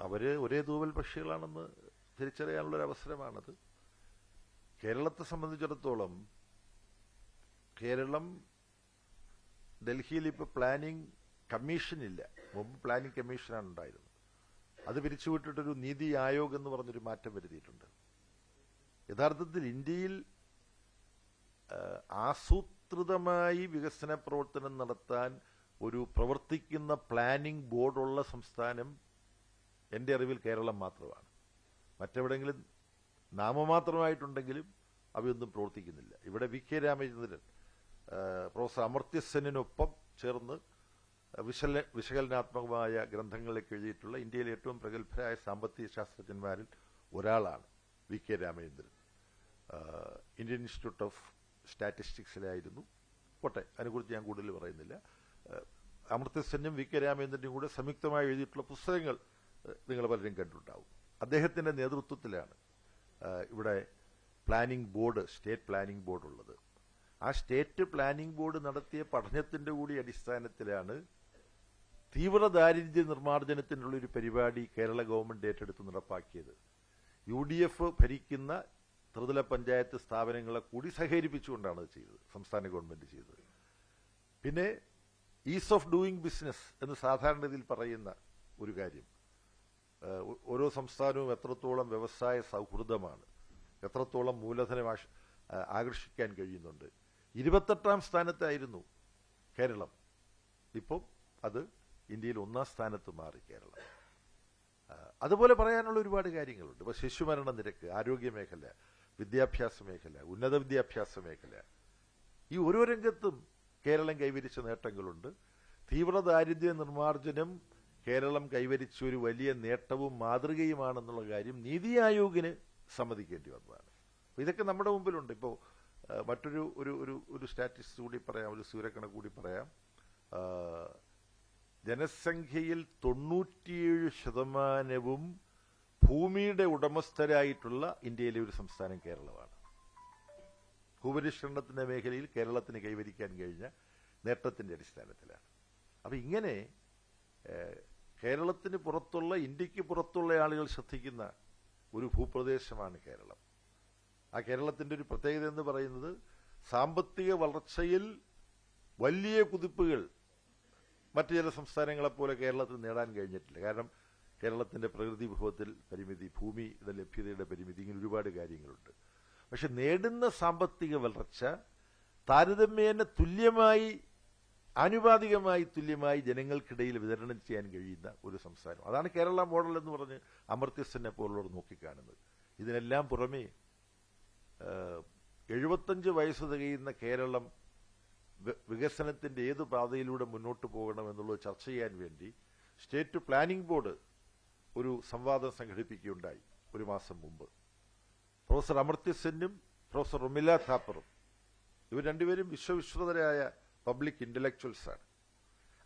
അവര് ഒരേ തൂവൽ പക്ഷികളാണെന്ന് തിരിച്ചറിയാനുള്ളൊരു അവസരമാണത്. കേരളത്തെ സംബന്ധിച്ചിടത്തോളം കേരളം ഡൽഹിയിൽ ഇപ്പോൾ പ്ലാനിംഗ് കമ്മീഷൻ ഇല്ല. മുമ്പ് പ്ലാനിംഗ് കമ്മീഷനാണ് ഉണ്ടായിരുന്നത്. അത് പിരിച്ചുവിട്ടിട്ടൊരു നീതി ആയോഗ് എന്ന് പറഞ്ഞൊരു മാറ്റം വരുത്തിയിട്ടുണ്ട്. യഥാർത്ഥത്തിൽ ഇന്ത്യയിൽ ആസൂത്രിതമായി വികസന പ്രവർത്തനം നടത്താൻ ഒരു പ്രവർത്തിക്കുന്ന പ്ലാനിംഗ് ബോർഡുള്ള സംസ്ഥാനം എൻ്റെ അറിവിൽ കേരളം മാത്രമാണ്. മറ്റെവിടെങ്കിലും നാമമാത്രമായിട്ടുണ്ടെങ്കിലും അവയൊന്നും പ്രവർത്തിക്കുന്നില്ല. ഇവിടെ VK രാമചന്ദ്രൻ പ്രൊഫസർ അമർത്യ ചേർന്ന് വിശകലനാത്മകമായ ഗ്രന്ഥങ്ങളിലേക്ക് എഴുതിയിട്ടുള്ള ഇന്ത്യയിലെ ഏറ്റവും പ്രഗത്ഭരായ സാമ്പത്തിക ശാസ്ത്രജ്ഞന്മാരിൽ ഒരാളാണ് VK Ramachandran. Indian institute of സ്റ്റാറ്റിസ്റ്റിക്സിലായിരുന്നു. പോട്ടെ, അതിനെക്കുറിച്ച് ഞാൻ കൂടുതൽ പറയുന്നില്ല. അമർത്യ VK രാമചന്ദ്രനും കൂടെ സംയുക്തമായി എഴുതിയിട്ടുള്ള പുസ്തകങ്ങൾ നിങ്ങൾ പലരും കണ്ടിട്ടുണ്ടാവും. അദ്ദേഹത്തിന്റെ നേതൃത്വത്തിലാണ് ഇവിടെ planning board, state planning board ഉള്ളത്. ആ സ്റ്റേറ്റ് പ്ലാനിംഗ് ബോർഡ് നടത്തിയ പഠനത്തിന്റെ കൂടി അടിസ്ഥാനത്തിലാണ് തീവ്ര ദാരിദ്ര്യ നിർമ്മാർജ്ജനത്തിനുള്ള ഒരു പരിപാടി കേരള ഗവൺമെന്റ് ഏറ്റെടുത്ത് നടപ്പാക്കിയത്. UDF ഭരിക്കുന്ന ത്രിതല പഞ്ചായത്ത് സ്ഥാപനങ്ങളെ കൂടി സഹകരിപ്പിച്ചുകൊണ്ടാണ് അത് ചെയ്തത്, സംസ്ഥാന ഗവൺമെന്റ് ചെയ്തത്. പിന്നെ ഈസ് ഓഫ് ഡൂയിങ് ബിസിനസ് എന്ന് സാധാരണഗതിയിൽ പറയുന്ന ഒരു കാര്യം, ഓരോ സംസ്ഥാനവും എത്രത്തോളം വ്യവസായ സൗഹൃദമാണ്, എത്രത്തോളം മൂലധനം ആകർഷിക്കാൻ കഴിയുന്നുണ്ട്. 28ാം സ്ഥാനത്തായിരുന്നു കേരളം. ഇപ്പം അത് ഇന്ത്യയിൽ 1ാം സ്ഥാനത്ത് മാറി കേരളം. അതുപോലെ പറയാനുള്ള ഒരുപാട് കാര്യങ്ങളുണ്ട്. ഇപ്പോൾ ശിശുമരണ നിരക്ക്, ആരോഗ്യ മേഖല, വിദ്യാഭ്യാസ മേഖല, ഉന്നത വിദ്യാഭ്യാസ മേഖല, ഈ ഓരോ രംഗത്തും കേരളം കൈവരിച്ച നേട്ടങ്ങളുണ്ട്. തീവ്ര ദാരിദ്ര്യ നിർമ്മാർജ്ജനം കേരളം കൈവരിച്ച ഒരു വലിയ നേട്ടവും മാതൃകയുമാണെന്നുള്ള കാര്യം നീതി ആയോഗിന് സമ്മതിക്കേണ്ടി വന്നതാണ്. ഇതൊക്കെ നമ്മുടെ മുമ്പിലുണ്ട്. ഇപ്പോൾ മറ്റൊരു ഒരു സ്റ്റാറ്റിസ്റ്റിക്സ് കൂടി പറയാം, ഒരു സൂര്യക്കണക്ക് കൂടി പറയാം. ജനസംഖ്യയിൽ 97% ഭൂമിയുടെ ഉടമസ്ഥരായിട്ടുള്ള ഇന്ത്യയിലെ ഒരു സംസ്ഥാനം കേരളമാണ്. ഭൂപരിഷ്കരണത്തിന്റെ മേഖലയിൽ കേരളത്തിന് കൈവരിക്കാൻ കഴിഞ്ഞ നേട്ടത്തിന്റെ അടിസ്ഥാനത്തിലാണ്. അപ്പൊ ഇങ്ങനെ കേരളത്തിന് പുറത്തുള്ള, ഇന്ത്യക്ക് പുറത്തുള്ള ആളുകൾ ശ്രദ്ധിക്കുന്ന ഒരു ഭൂപ്രദേശമാണ് കേരളം. ആ കേരളത്തിന്റെ ഒരു പ്രത്യേകത എന്ന് പറയുന്നത് സാമ്പത്തിക വളർച്ചയിൽ വലിയ കുതിപ്പുകൾ മറ്റു ചില സംസ്ഥാനങ്ങളെപ്പോലെ കേരളത്തിൽ നേടാൻ കഴിഞ്ഞിട്ടില്ല. കാരണം കേരളത്തിൻ്റെ പ്രകൃതി വിഭവത്തിൽ പരിമിതി, ഭൂമിയുടെ ലഭ്യതയുടെ പരിമിതി, ഇങ്ങനെ ഒരുപാട് കാര്യങ്ങളുണ്ട്. പക്ഷെ നേടുന്ന സാമ്പത്തിക വളർച്ച താരതമ്യേന തുല്യമായി, ആനുപാതികമായി തുല്യമായി ജനങ്ങൾക്കിടയിൽ വിതരണം ചെയ്യാൻ കഴിയുന്ന ഒരു സംസ്ഥാനം. അതാണ് കേരള മോഡൽ എന്ന് പറഞ്ഞ് അമർത്യ സെന്നെ പോലുള്ളവർ നോക്കിക്കാണുന്നത്. ഇതിനെല്ലാം പുറമേ 75 വയസ്സ് തികയുന്ന കേരളം വികസനത്തിന്റെ ഏത് പാതയിലൂടെ മുന്നോട്ട് പോകണം എന്നുള്ളത് ചർച്ച ചെയ്യാൻ വേണ്ടി സ്റ്റേറ്റ് പ്ലാനിംഗ് ബോർഡ് ഒരു സംവാദം സംഘടിപ്പിക്കുകയുണ്ടായി ഒരു മാസം മുമ്പ്. പ്രൊഫസർ അമർത്യ സെന്നും പ്രൊഫസർ റുമില താപ്പറും, ഇവർ രണ്ടുപേരും വിശ്വവിശ്രുതരായ പബ്ലിക് ഇന്റലക്ച്വൽസാണ്.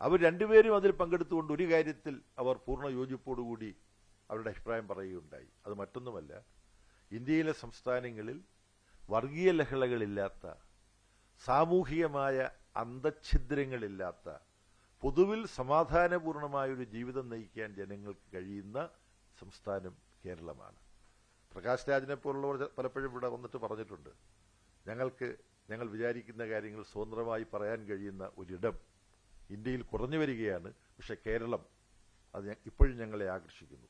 അവർ രണ്ടുപേരും അതിൽ പങ്കെടുത്തുകൊണ്ട് ഒരു കാര്യത്തിൽ അവർ പൂർണ്ണ യോജിപ്പോടുകൂടി അവരുടെ അഭിപ്രായം പറയുകയുണ്ടായി. അത് മറ്റൊന്നുമല്ല, ഇന്ത്യയിലെ സംസ്ഥാനങ്ങളിൽ വർഗീയ ലഹളകളില്ലാത്ത, സാമൂഹികമായ അന്തഛിദ്രങ്ങളില്ലാത്ത, പൊതുവിൽ സമാധാനപൂർണമായൊരു ജീവിതം നയിക്കാൻ ജനങ്ങൾക്ക് കഴിയുന്ന സംസ്ഥാനം കേരളമാണ്. പ്രകാശ് രാജിനെ പോലുള്ളവർ പലപ്പോഴും ഇവിടെ വന്നിട്ട് പറഞ്ഞിട്ടുണ്ട്, ഞങ്ങൾ വിചാരിക്കുന്ന കാര്യങ്ങൾ സ്വതന്ത്രമായി പറയാൻ കഴിയുന്ന ഒരിടം ഇന്ത്യയിൽ കുറഞ്ഞു വരികയാണ്, പക്ഷെ കേരളം അത് ഇപ്പോഴും ഞങ്ങളെ ആകർഷിക്കുന്നു.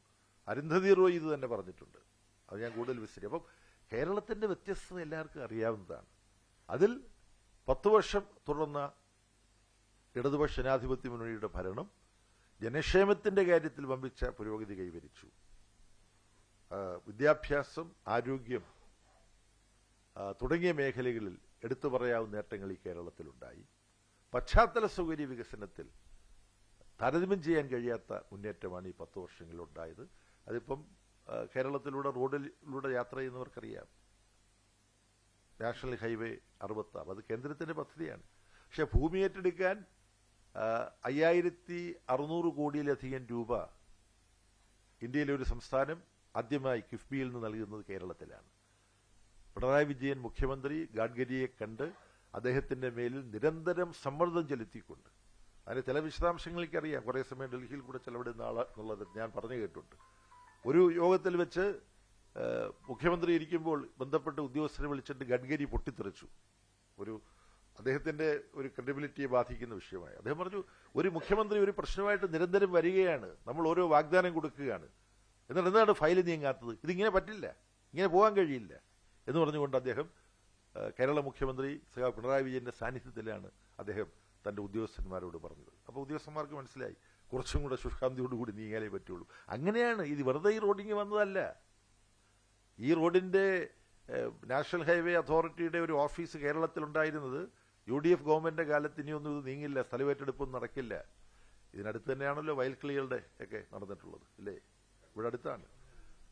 അരുന്ധതി റോയ് ഇത് തന്നെ പറഞ്ഞിട്ടുണ്ട്. അത് ഞാൻ കൂടുതൽ വിസ്തരിക്കും. അപ്പം കേരളത്തിന്റെ വ്യത്യസ്തത എല്ലാവർക്കും അറിയാവുന്നതാണ്. അതിൽ 10 വർഷം തുടർന്ന ഇടതുപക്ഷ ജനാധിപത്യ മുന്നണിയുടെ ഭരണം ജനക്ഷേമത്തിന്റെ കാര്യത്തിൽ വമ്പിച്ച പുരോഗതി കൈവരിച്ചു. വിദ്യാഭ്യാസം, ആരോഗ്യം തുടങ്ങിയ മേഖലകളിൽ എടുത്തു പറയാവുന്ന നേട്ടങ്ങൾ ഈ കേരളത്തിലുണ്ടായി. പശ്ചാത്തല സൗകര്യ വികസനത്തിൽ താരതമ്യം ചെയ്യാൻ കഴിയാത്ത മുന്നേറ്റമാണ് ഈ 10 വർഷങ്ങളിലുണ്ടായത്. അതിപ്പം കേരളത്തിലൂടെ റോഡിലൂടെ യാത്ര ചെയ്യുന്നവർക്കറിയാം. നാഷണൽ ഹൈവേ 66 അത് കേന്ദ്രത്തിന്റെ പദ്ധതിയാണ്. പക്ഷെ ഭൂമി ഏറ്റെടുക്കാൻ 5600 കോടിയിലധികം രൂപ ഇന്ത്യയിലെ ഒരു സംസ്ഥാനം ആദ്യമായി കിഫ്ബിയിൽ നിന്ന് നൽകുന്നത് കേരളത്തിലാണ്. പിണറായി വിജയൻ മുഖ്യമന്ത്രി ഗഡ്കരിയെ കണ്ട് അദ്ദേഹത്തിന്റെ മേലിൽ നിരന്തരം സമ്മർദ്ദം ചെലുത്തിക്കൊണ്ട്, അതിന് ചില വിശദാംശങ്ങൾക്കറിയാം, കുറേ സമയം ഡൽഹിയിൽ കൂടെ ചെലവിടുന്ന ആളെന്നുള്ളത് ഞാൻ പറഞ്ഞു കേട്ടിട്ടുണ്ട്. ഒരു യോഗത്തിൽ വെച്ച് മുഖ്യമന്ത്രി ഇരിക്കുമ്പോൾ ബന്ധപ്പെട്ട ഉദ്യോഗസ്ഥരെ വിളിച്ചിട്ട് ഗഡ്കരി പൊട്ടിത്തെറിച്ചു. അദ്ദേഹത്തിന്റെ ഒരു ക്രെഡിബിലിറ്റിയെ ബാധിക്കുന്ന വിഷയമായി. അദ്ദേഹം പറഞ്ഞു, ഒരു മുഖ്യമന്ത്രി ഒരു പ്രശ്നമായിട്ട് നിരന്തരം വരികയാണ്, നമ്മൾ ഓരോ വാഗ്ദാനം കൊടുക്കുകയാണ്, എന്നിട്ട് എന്താണ് ഫയൽ നീങ്ങാത്തത്, ഇതിങ്ങനെ പറ്റില്ല, ഇങ്ങനെ പോകാൻ കഴിയില്ല എന്ന് പറഞ്ഞുകൊണ്ട് അദ്ദേഹം കേരള മുഖ്യമന്ത്രി പിണറായി വിജയന്റെ സാന്നിധ്യത്തിലാണ് അദ്ദേഹം തന്റെ ഉദ്യോഗസ്ഥന്മാരോട് പറഞ്ഞത്. അപ്പോൾ ഉദ്യോഗസ്ഥന്മാർക്ക് മനസ്സിലായി കുറച്ചും കൂടെ ശുഷ്കാന്തിയോടുകൂടി നീങ്ങാലേ പറ്റുള്ളൂ. അങ്ങനെയാണ് ഇത്. വെറുതെ ഈ റോഡിങ് വന്നതല്ല. ഈ റോഡിന്റെ നാഷണൽ ഹൈവേ അതോറിറ്റിയുടെ ഒരു ഓഫീസ് കേരളത്തിലുണ്ടായിരുന്നത് UDF ഗവൺമെന്റിന്റെ കാലത്ത് ഇനിയൊന്നും ഇത് നീങ്ങില്ല, സ്ഥലമേറ്റെടുപ്പൊന്നും നടക്കില്ല. ഇതിനടുത്ത് തന്നെയാണല്ലോ വയൽക്കിളികളുടെ ഒക്കെ നടന്നിട്ടുള്ളത്, അല്ലേ? ഇവിടെ അടുത്താണ്.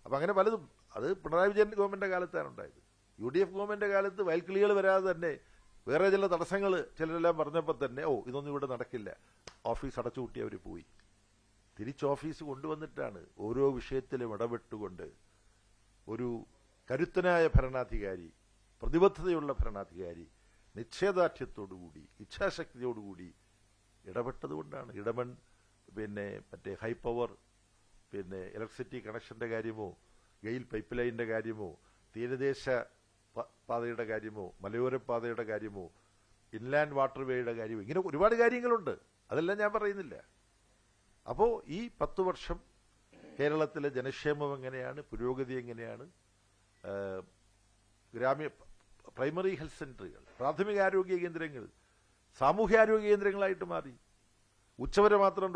അപ്പൊ അങ്ങനെ പലതും അത് പിണറായി വിജയന്റെ ഗവൺമെന്റിന്റെ കാലത്താണ് ഉണ്ടായത്. UDF ഗവൺമെന്റിന്റെ കാലത്ത് വയൽക്കിളികൾ വരാതെ തന്നെ വേറെ ചില തടസ്സങ്ങൾ ചിലരെല്ലാം പറഞ്ഞപ്പോൾ തന്നെ ഇതൊന്നും ഇവിടെ നടക്കില്ല, ഓഫീസ് അടച്ചുപൂട്ടി അവർ പോയി. തിരിച്ച് ഓഫീസ് കൊണ്ടുവന്നിട്ടാണ് ഓരോ വിഷയത്തിലും ഇടപെട്ടുകൊണ്ട് ഒരു കരുത്തനായ ഭരണാധികാരി, പ്രതിബദ്ധതയുള്ള ഭരണാധികാരി, നിശ്ചയദാർഢ്യത്തോടുകൂടി ഇച്ഛാശക്തിയോടുകൂടി ഇടപെട്ടതുകൊണ്ടാണ്. മറ്റേ ഹൈ പവർ ഇലക്ട്രിസിറ്റി കണക്ഷന്റെ കാര്യമോ, ഗെയിൽ പൈപ്പ് ലൈനിന്റെ കാര്യമോ, തീരദേശ പാതയുടെ കാര്യമോ, മലയോര പാതയുടെ കാര്യമോ, ഇൻലാൻഡ് വാട്ടർവേയുടെ കാര്യമോ, ഇങ്ങനെ ഒരുപാട് കാര്യങ്ങളുണ്ട്. അതെല്ലാം ഞാൻ പറയുന്നില്ല. അപ്പോൾ ഈ 10 വർഷം കേരളത്തിലെ ജനക്ഷേമം എങ്ങനെയാണ്, പുരോഗതി എങ്ങനെയാണ്, പ്രൈമറി ഹെൽത്ത് സെന്ററുകൾ, പ്രാഥമികാരോഗ്യ കേന്ദ്രങ്ങൾ സാമൂഹ്യാരോഗ്യ കേന്ദ്രങ്ങളായിട്ട് മാറി. ഉച്ചവരെ മാത്രം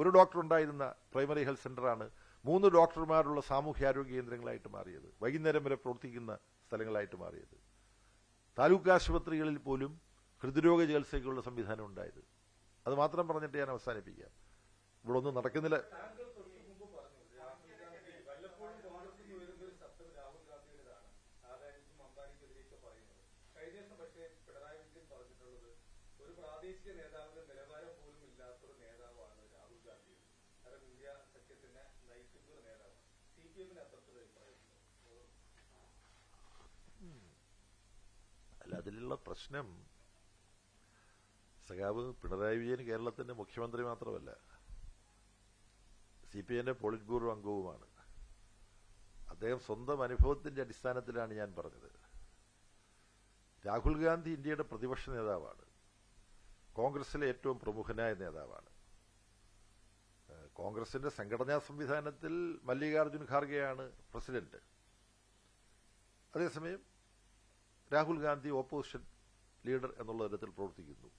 ഒരു ഡോക്ടർ ഉണ്ടായിരുന്ന പ്രൈമറി ഹെൽത്ത് സെന്ററാണ് 3 ഡോക്ടർമാരുള്ള സാമൂഹ്യാരോഗ്യ കേന്ദ്രങ്ങളായിട്ട് മാറിയത്, വൈകുന്നേരം വരെ പ്രവർത്തിക്കുന്ന സ്ഥലങ്ങളായിട്ട് മാറിയത്. താലൂക്ക് ആശുപത്രികളിൽ പോലും ഹൃദ്രോഗ ചികിത്സയ്ക്കുള്ള സംവിധാനം ഉണ്ടായത്. അത് മാത്രം പറഞ്ഞിട്ട് ഞാൻ അവസാനിപ്പിക്കാം. ഇവിടെ ഒന്നും നടക്കുന്നില്ല. അല്ല, അതിലുള്ള പ്രശ്നം സഖാവ് പിണറായി വിജയൻ കേരളത്തിന്റെ മുഖ്യമന്ത്രി മാത്രമല്ല, CPIന്റെ പോളിറ്റ് ബ്യൂറോ അംഗവുമാണ്. അദ്ദേഹം സ്വന്തം അനുഭവത്തിന്റെ അടിസ്ഥാനത്തിലാണ് ഞാൻ പറഞ്ഞത്. രാഹുൽ ഗാന്ധി ഇന്ത്യയുടെ പ്രതിപക്ഷ നേതാവാണ്. കോൺഗ്രസിലെ ഏറ്റവും പ്രമുഖനായ നേതാവാണ്. കോൺഗ്രസിന്റെ സംഘടനാ സംവിധാനത്തിൽ മല്ലികാർജുൻ ഖാർഗെയാണ് പ്രസിഡന്റ്. അതേസമയം രാഹുൽ ഗാന്ധി ഓപ്പോസിഷൻ ലീഡർ എന്നുള്ള തരത്തിൽ പ്രവർത്തിക്കുന്നു.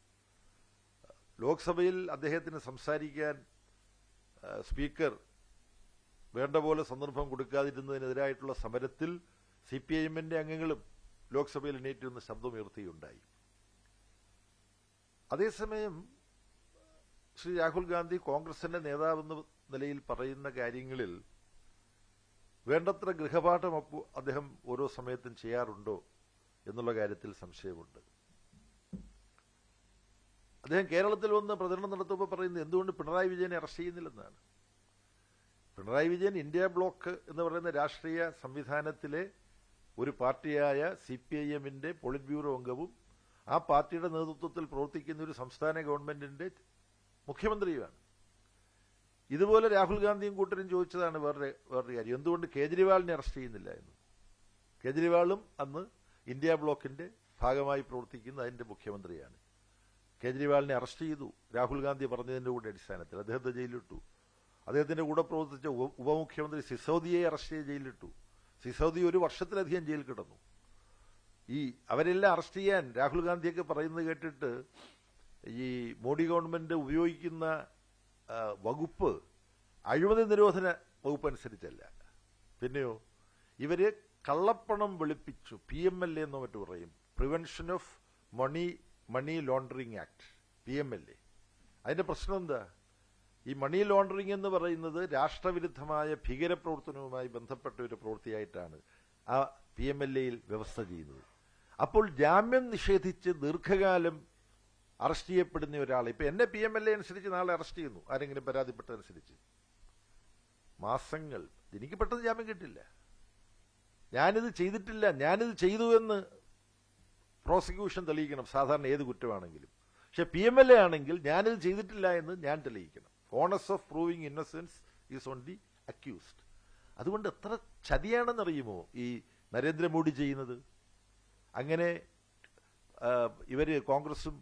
ലോക്സഭയിൽ അദ്ദേഹത്തിന് സംസാരിക്കാൻ സ്പീക്കർ വേണ്ട പോലെ സന്ദർഭം കൊടുക്കാതിരുന്നതിനെതിരായിട്ടുള്ള സമരത്തിൽ CPIM-ന്റെ അംഗങ്ങളും ലോക്സഭയിൽ എണീറ്റുന്ന ശബ്ദമുയർത്തിയുണ്ടായി. അതേസമയം ശ്രീ രാഹുൽ ഗാന്ധി കോൺഗ്രസിന്റെ നേതാവെന്ന നിലയിൽ പറയുന്ന കാര്യങ്ങളിൽ വേണ്ടത്ര ഗൃഹപാഠം അദ്ദേഹം ഓരോ സമയത്തും ചെയ്യാറുണ്ടോ എന്നുള്ള കാര്യത്തിൽ സംശയമുണ്ട്. അദ്ദേഹം കേരളത്തിൽ വന്ന് പ്രചരണം നടത്തുമ്പോൾ പറയുന്നത് എന്തുകൊണ്ട് പിണറായി വിജയനെ അറസ്റ്റ് ചെയ്യുന്നില്ലെന്നാണ്. പിണറായി വിജയൻ ഇന്ത്യ ബ്ലോക്ക് എന്ന് പറയുന്ന രാഷ്ട്രീയ സംവിധാനത്തിലെ ഒരു പാർട്ടിയായ CPIM-ന്റെ പോളിറ്റ് ബ്യൂറോ അംഗവും ആ പാർട്ടിയുടെ നേതൃത്വത്തിൽ പ്രവർത്തിക്കുന്ന ഒരു സംസ്ഥാന ഗവൺമെന്റിന്റെ മുഖ്യമന്ത്രിയുമാണ്. ഇതുപോലെ രാഹുൽ ഗാന്ധിയും കൂട്ടരും ചോദിച്ചതാണ് വേറൊരു കാര്യം, എന്തുകൊണ്ട് കേജ്രിവാളിനെ അറസ്റ്റ് ചെയ്യുന്നില്ല എന്ന്. കേജ്രിവാളും അന്ന് ഇന്ത്യ ബ്ലോക്കിന്റെ ഭാഗമായി പ്രവർത്തിക്കുന്ന അതിന്റെ മുഖ്യമന്ത്രിയാണ്. കേജ്രിവാളിനെ അറസ്റ്റ് ചെയ്തു രാഹുൽ ഗാന്ധി പറഞ്ഞതിന്റെ കൂടെ അടിസ്ഥാനത്തിൽ. അദ്ദേഹത്തെ ജയിലിലിട്ടു. അദ്ദേഹത്തിന്റെ കൂടെ പ്രവർത്തിച്ച ഉപമുഖ്യമന്ത്രി സിസോദിയെ അറസ്റ്റ് ചെയ്ത് ജയിലിലിട്ടു. സിസോദി 1 വർഷത്തിലധികം ജയിലിൽ കിടന്നു. അവരെല്ലാം അറസ്റ്റ് ചെയ്യാൻ രാഹുൽ ഗാന്ധിയൊക്കെ പറയുന്നത് കേട്ടിട്ട് ഈ മോഡി ഗവൺമെന്റ് ഉപയോഗിക്കുന്ന വകുപ്പ് അഴിമതി നിരോധന വകുപ്പ് അനുസരിച്ചല്ല. പിന്നെയോ ഇവര് കള്ളപ്പണം വെളുപ്പിച്ചു, PMLA എന്നോ മറ്റു പറയും, prevention of money laundering act, PMLA. അതിന്റെ പ്രശ്നം എന്താ? ഈ മണി ലോണ്ടറിംഗ് എന്ന് പറയുന്നത് രാഷ്ട്രവിരുദ്ധമായ ഭീകരപ്രവർത്തനവുമായി ബന്ധപ്പെട്ട ഒരു പ്രവൃത്തിയായിട്ടാണ് ആ PMLA-യിൽ വ്യവസ്ഥ ചെയ്യുന്നത്. അപ്പോൾ ജാമ്യം നിഷേധിച്ച് ദീർഘകാലം അറസ്റ്റ് ചെയ്യപ്പെടുന്ന ഒരാൾ, ഇപ്പൊ എന്നെ PMLA അനുസരിച്ച് നാളെ അറസ്റ്റ് ചെയ്യുന്നു, ആരെങ്കിലും പരാതിപ്പെട്ടതനുസരിച്ച്, മാസങ്ങൾ, എനിക്ക് പെട്ടെന്ന് ജാമ്യം കിട്ടില്ല. ഞാനിത് ചെയ്തിട്ടില്ല, ഞാനിത് ചെയ്തു എന്ന് പ്രോസിക്യൂഷൻ തെളിയിക്കണം, സാധാരണ ഏത് കുറ്റമാണെങ്കിലും. പക്ഷെ PMLA ആണെങ്കിൽ ഞാനിത് ചെയ്തിട്ടില്ല എന്ന് ഞാൻ തെളിയിക്കണം. Onus of proving innocence is on the accused. അതുകൊണ്ട് എത്ര ചതിയാണെന്നറിയുമോ ഈ നരേന്ദ്രമോദി ചെയ്യുന്നത്. അങ്ങനെ ഇവര് കോൺഗ്രസും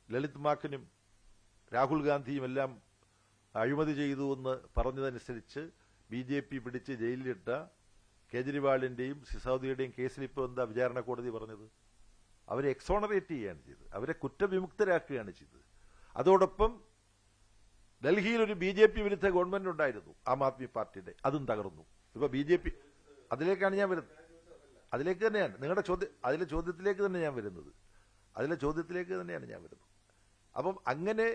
ലളിത് മാക്കനും രാഹുൽ ഗാന്ധിയും എല്ലാം അഴിമതി ചെയ്തു എന്ന് പറഞ്ഞതനുസരിച്ച് BJP പിടിച്ച് ജയിലിലിട്ട കേജ്രിവാളിന്റെയും സിസോദിയുടെയും കേസിൽ ഇപ്പോൾ എന്താ വിചാരണ കോടതി പറഞ്ഞത്? അവരെ എക്സോണറേറ്റ് ചെയ്യുകയാണ് ചെയ്തത്, അവരെ കുറ്റവിമുക്തരാക്കുകയാണ് ചെയ്തത്. അതോടൊപ്പം ഡൽഹിയിൽ ഒരു BJP വിരുദ്ധ ഗവൺമെന്റ് ഉണ്ടായിരുന്നു, ആം ആദ്മി പാർട്ടിയുടെ, അതും തകർന്നു. ഇപ്പൊ BJP, അതിലേക്കാണ് ഞാൻ വരുന്നത്. അതിലേക്ക് തന്നെയാണ് നിങ്ങളുടെ ചോദ്യത്തിലേക്ക് തന്നെ ഞാൻ വരുന്നത്. അപ്പം അങ്ങനെ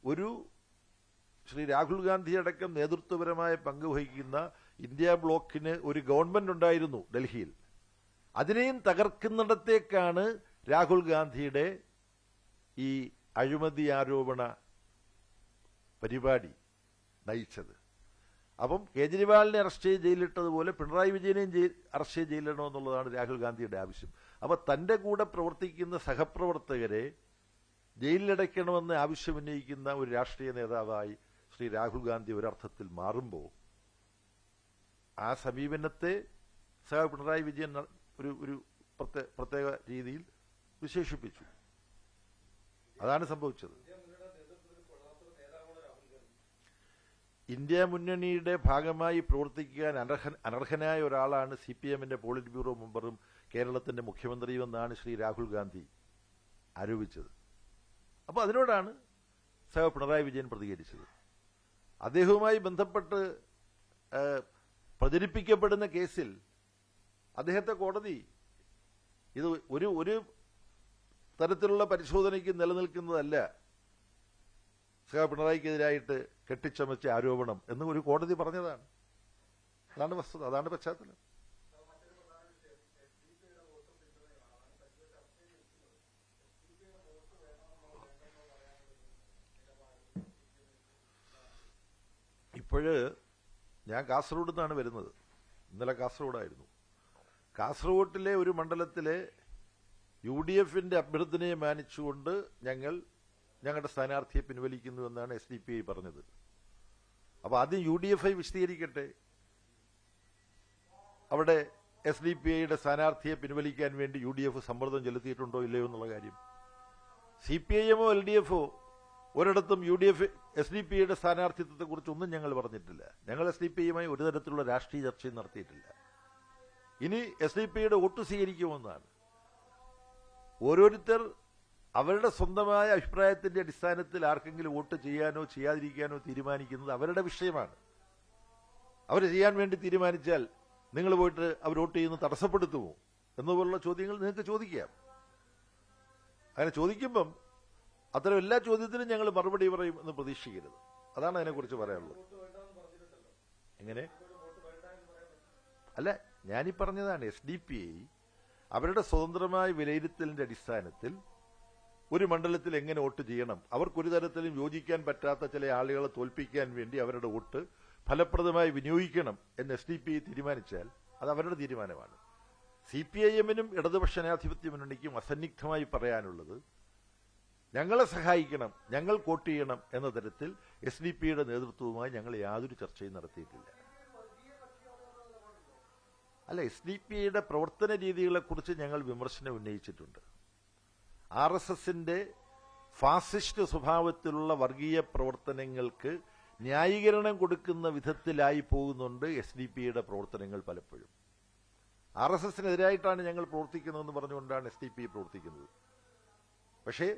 ഒരു ശ്രീ രാഹുൽ ഗാന്ധി അടക്കം നേതൃത്വപരമായ പങ്ക് വഹിക്കുന്ന ഇന്ത്യ ബ്ലോക്കിന് ഒരു ഗവൺമെന്റ് ഉണ്ടായിരുന്നു ഡൽഹിയിൽ. അതിനെയും തകർക്കുന്നിടത്തേക്കാണ് രാഹുൽ ഗാന്ധിയുടെ ഈ അഴിമതി ആരോപണ പരിപാടി നയിച്ചത്. അപ്പം കേജ്രിവാളിനെ അറസ്റ്റ് ചെയ്ത് ജയിലിട്ടതുപോലെ പിണറായി വിജയനെയും അറസ്റ്റ് ചെയ്ത് ജയിലിടണമെന്നുള്ളതാണ് രാഹുൽ ഗാന്ധിയുടെ ആവശ്യം. അപ്പൊ തന്റെ കൂടെ പ്രവർത്തിക്കുന്ന സഹപ്രവർത്തകരെ ജയിലിലടയ്ക്കണമെന്ന് ആവശ്യമുന്നയിക്കുന്ന ഒരു രാഷ്ട്രീയ നേതാവായി ശ്രീ രാഹുൽ ഗാന്ധി ഒരർത്ഥത്തിൽ മാറുമ്പോൾ ആ സമീപനത്തെ പിണറായി വിജയൻ ഒരു പ്രത്യേക രീതിയിൽ വിശേഷിപ്പിച്ചു. അതാണ് സംഭവിച്ചത്. ഇന്ത്യ മുന്നണിയുടെ ഭാഗമായി പ്രവർത്തിക്കാൻ അനർഹനായ ഒരാളാണ് CPM-ന്റെ പോളിറ്റ് ബ്യൂറോ മെമ്പറും കേരളത്തിന്റെ മുഖ്യമന്ത്രിയുമെന്നാണ് ശ്രീ രാഹുൽ ഗാന്ധി ആരോപിച്ചത്. അപ്പോൾ അതിനോടാണ് പിണറായി വിജയൻ പ്രതികരിച്ചത്. അദ്ദേഹവുമായി ബന്ധപ്പെട്ട് പ്രചരിപ്പിക്കപ്പെടുന്ന കേസിൽ അദ്ദേഹത്തെ കോടതി ഇത് ഒരു തരത്തിലുള്ള പരിശോധനയ്ക്ക് നിലനിൽക്കുന്നതല്ല പിണറായിക്കെതിരായിട്ട് കെട്ടിച്ചമച്ച ആരോപണം എന്ന് ഒരു കോടതി പറഞ്ഞതാണ്. അതാണ് വസ്തുത, അതാണ് പശ്ചാത്തലം. ഇപ്പോഴ് ഞാൻ കാസർഗോഡ് നിന്നാണ് വരുന്നത്. ഇന്നലെ കാസർഗോഡായിരുന്നു. കാസർഗോട്ടിലെ ഒരു മണ്ഡലത്തിലെ UDF-ന്റെ അഭ്യർത്ഥനയെ മാനിച്ചുകൊണ്ട് ഞങ്ങളുടെ സ്ഥാനാർത്ഥിയെ പിൻവലിക്കുന്നുവെന്നാണ് SDPI പറഞ്ഞത്. അപ്പൊ ആദ്യം UDFI വിശദീകരിക്കട്ടെ, അവിടെ SDPIയുടെ സ്ഥാനാർത്ഥിയെ പിൻവലിക്കാൻ വേണ്ടി UDF സമ്മർദ്ദം ചെലുത്തിയിട്ടുണ്ടോ ഇല്ലയോ എന്നുള്ള കാര്യം. CPIM-ഓ LDF-ഓ ഒരിടത്തും UDF SDP-യുടെ സ്ഥാനാർത്ഥിത്വത്തെക്കുറിച്ചൊന്നും ഞങ്ങൾ പറഞ്ഞിട്ടില്ല. ഞങ്ങൾ SDP-യുമായി ഒരു തരത്തിലുള്ള രാഷ്ട്രീയ ചർച്ചയും നടത്തിയിട്ടില്ല. ഇനി SDP-യുടെ വോട്ട് സ്വീകരിക്കുമെന്നാണ്. ഓരോരുത്തർ അവരുടെ സ്വന്തമായ അഭിപ്രായത്തിന്റെ അടിസ്ഥാനത്തിൽ ആർക്കെങ്കിലും വോട്ട് ചെയ്യാനോ ചെയ്യാതിരിക്കാനോ തീരുമാനിക്കുന്നത് അവരുടെ വിഷയമാണ്. അവർ ചെയ്യാൻ വേണ്ടി തീരുമാനിച്ചാൽ നിങ്ങൾ പോയിട്ട് അവർ വോട്ട് ചെയ്യുന്നത് തടസ്സപ്പെടുത്തുമോ എന്നുപോലുള്ള ചോദ്യങ്ങൾ നിങ്ങൾക്ക് ചോദിക്കാം. അങ്ങനെ ചോദിക്കുമ്പം അത്തരം എല്ലാ ചോദ്യത്തിനും ഞങ്ങൾ മറുപടി പറയും എന്ന് പ്രതീക്ഷിക്കരുത്. അതാണ് അതിനെക്കുറിച്ച് പറയാനുള്ളത്. എങ്ങനെ അല്ല, ഞാനീ പറഞ്ഞതാണ് SDP അവരുടെ സ്വതന്ത്രമായ വിലയിരുത്തലിന്റെ അടിസ്ഥാനത്തിൽ ഒരു മണ്ഡലത്തിൽ എങ്ങനെ വോട്ട് ചെയ്യണം, അവർക്കൊരു തരത്തിലും യോജിക്കാൻ പറ്റാത്ത ചില ആളുകളെ തോൽപ്പിക്കാൻ വേണ്ടി അവരുടെ വോട്ട് ഫലപ്രദമായി വിനിയോഗിക്കണം എന്ന് SDP തീരുമാനിച്ചാൽ അത് അവരുടെ തീരുമാനമാണ്. CPIM-നും ഇടതുപക്ഷ ജനാധിപത്യ മുന്നണിക്കും അസന്നിഗ്ധമായി പറയാനുള്ളത്, ഞങ്ങളെ സഹായിക്കണം, ഞങ്ങൾ വോട്ട് ചെയ്യണം എന്ന തരത്തിൽ SDP-യുടെ നേതൃത്വവുമായി ഞങ്ങൾ യാതൊരു ചർച്ചയും നടത്തിയിട്ടില്ല. അല്ല, SDP-യുടെ പ്രവർത്തന രീതികളെക്കുറിച്ച് ഞങ്ങൾ വിമർശനം ഉന്നയിച്ചിട്ടുണ്ട്. RSSന്റെ ഫാസിസ്റ്റ് സ്വഭാവത്തിലുള്ള വർഗീയ പ്രവർത്തനങ്ങൾക്ക് ന്യായീകരണം കൊടുക്കുന്ന വിധത്തിലായി പോകുന്നുണ്ട് SDP-യുടെ പ്രവർത്തനങ്ങൾ. പലപ്പോഴും RSSനെതിരായിട്ടാണ് ഞങ്ങൾ പ്രവർത്തിക്കുന്നതെന്ന് പറഞ്ഞുകൊണ്ടാണ് SDP പ്രവർത്തിക്കുന്നത്. പക്ഷേ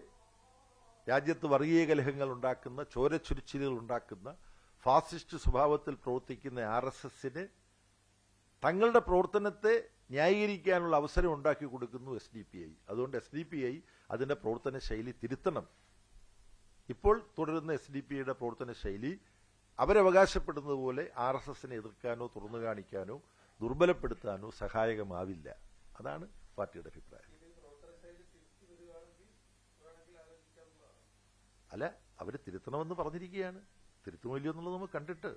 രാജ്യത്ത് വർഗീയ കലഹങ്ങൾ ഉണ്ടാക്കുന്ന, ചോരച്ചുരിച്ചിലുകൾ ഉണ്ടാക്കുന്ന, ഫാസിസ്റ്റ് സ്വഭാവത്തിൽ പ്രവർത്തിക്കുന്ന RSSന് തങ്ങളുടെ പ്രവർത്തനത്തെ ന്യായീകരിക്കാനുള്ള അവസരം ഉണ്ടാക്കി കൊടുക്കുന്നു SDP. അതുകൊണ്ട് SDP അതിന്റെ പ്രവർത്തന ശൈലി തിരുത്തണം. ഇപ്പോൾ തുടരുന്ന SDP-യുടെ പ്രവർത്തന ശൈലി അവരവകാശപ്പെടുന്നത് പോലെ RSSനെ എതിർക്കാനോ തുറന്നു കാണിക്കാനോ ദുർബലപ്പെടുത്താനോ സഹായകമാവില്ല. അതാണ് പാർട്ടിയുടെ അഭിപ്രായം. അല്ല, അവർ തിരുത്തണമെന്ന് പറഞ്ഞിരിക്കുകയാണ്. തിരുത്തുമോ ഇല്ലയോ എന്നുള്ളത് നമുക്ക് കണ്ടിട്ട്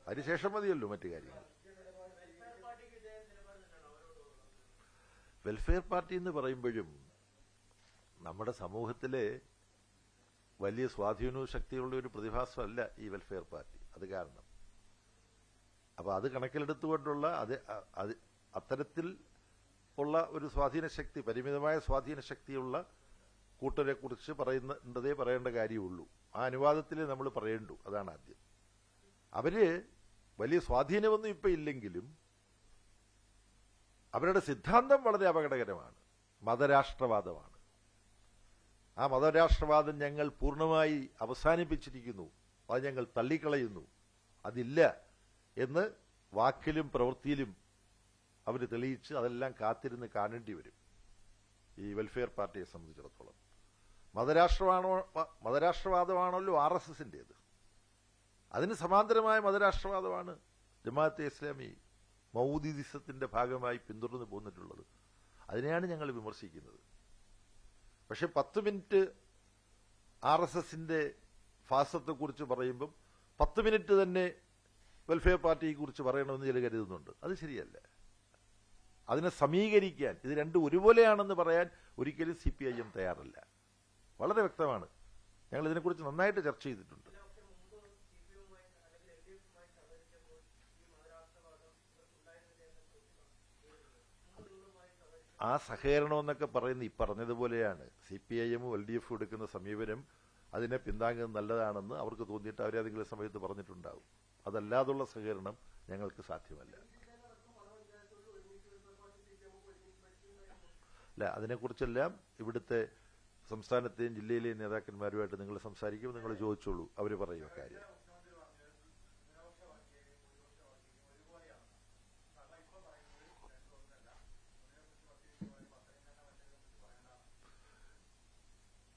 അതിനുശേഷം മതിയല്ലോ മറ്റു കാര്യങ്ങൾ. വെൽഫെയർ പാർട്ടി എന്ന് പറയുമ്പോഴും നമ്മുടെ സമൂഹത്തിലെ വലിയ സ്വാധീനവും ശക്തിയുള്ള ഒരു പ്രതിഭാസമല്ല ഈ വെൽഫെയർ പാർട്ടി. അത് കാരണം അപ്പൊ അത് കണക്കിലെടുത്തുകൊണ്ടുള്ള അത്തരത്തിൽ ഉള്ള ഒരു സ്വാധീന ശക്തി, പരിമിതമായ സ്വാധീന ശക്തിയുള്ള കൂട്ടരെ കുറിച്ച് പറയുന്നതേ പറയേണ്ട കാര്യമുള്ളൂ. ആ അനുവാദത്തിലേ നമ്മൾ പറയേണ്ടു. അതാണ് ആദ്യം. അവര് വലിയ സ്വാധീനമൊന്നും ഇപ്പൊ ഇല്ലെങ്കിലും അവരുടെ സിദ്ധാന്തം വളരെ അപകടകരമാണ്. മതരാഷ്ട്രവാദമാണ്. ആ മതരാഷ്ട്രവാദം ഞങ്ങൾ പൂർണ്ണമായി അവസാനിപ്പിച്ചിരിക്കുന്നു. അത് ഞങ്ങൾ തള്ളിക്കളയുന്നു. അതില്ല എന്ന് വാക്കിലും പ്രവൃത്തിയിലും അവർ തെളിയിച്ച് അതെല്ലാം കാത്തിരുന്ന് കാണേണ്ടി വരും ഈ വെൽഫെയർ പാർട്ടിയെ സംബന്ധിച്ചിടത്തോളം. മതരാഷ്ട്രവാദമാണല്ലോ RSSന്റേത്. അതിന് സമാന്തരമായ മതരാഷ്ട്രവാദമാണ് ജമാഅത്തെ ഇസ്ലാമി മൗദൂദിസത്തിന്റെ ഭാഗമായി പിന്തുടർന്നു പോന്നിട്ടുള്ളത്. അതിനെയാണ് ഞങ്ങൾ വിമർശിക്കുന്നത്. പക്ഷെ 10 മിനിറ്റ് RSSന്റെ ഫാസത്തെക്കുറിച്ച് പറയുമ്പം 10 മിനിറ്റ് തന്നെ വെൽഫെയർ പാർട്ടിയെ കുറിച്ച് പറയണമെന്ന് ചില കരുതുന്നുണ്ട്. അത് ശരിയല്ല. അതിനെ സമീകരിക്കാൻ, ഇത് രണ്ടും ഒരുപോലെയാണെന്ന് പറയാൻ ഒരിക്കലും CPIM തയ്യാറല്ല. വളരെ വ്യക്തമാണ്. ഞങ്ങൾ ഇതിനെക്കുറിച്ച് നന്നായിട്ട് ചർച്ച ചെയ്തിട്ടുണ്ട്. ആ സഹകരണം എന്നൊക്കെ പറയുന്നത് ഈ പറഞ്ഞതുപോലെയാണ്. CPIM-ഉം LDF-ഉം എടുക്കുന്ന സമീപനം അതിനെ പിന്താങ്ങുന്നത് നല്ലതാണെന്ന് അവർക്ക് തോന്നിയിട്ട് അവരേതെങ്കിലും സമയത്ത് പറഞ്ഞിട്ടുണ്ടാവും. അതല്ലാതുള്ള സഹകരണം ഞങ്ങൾക്ക് സാധ്യമല്ല. അല്ല, അതിനെക്കുറിച്ചെല്ലാം ഇവിടുത്തെ സംസ്ഥാനത്തെയും ജില്ലയിലെയും നേതാക്കന്മാരുമായിട്ട് നിങ്ങൾ സംസാരിക്കുമ്പോൾ നിങ്ങൾ ചോദിച്ചോളൂ, അവർ പറയുക കാര്യം.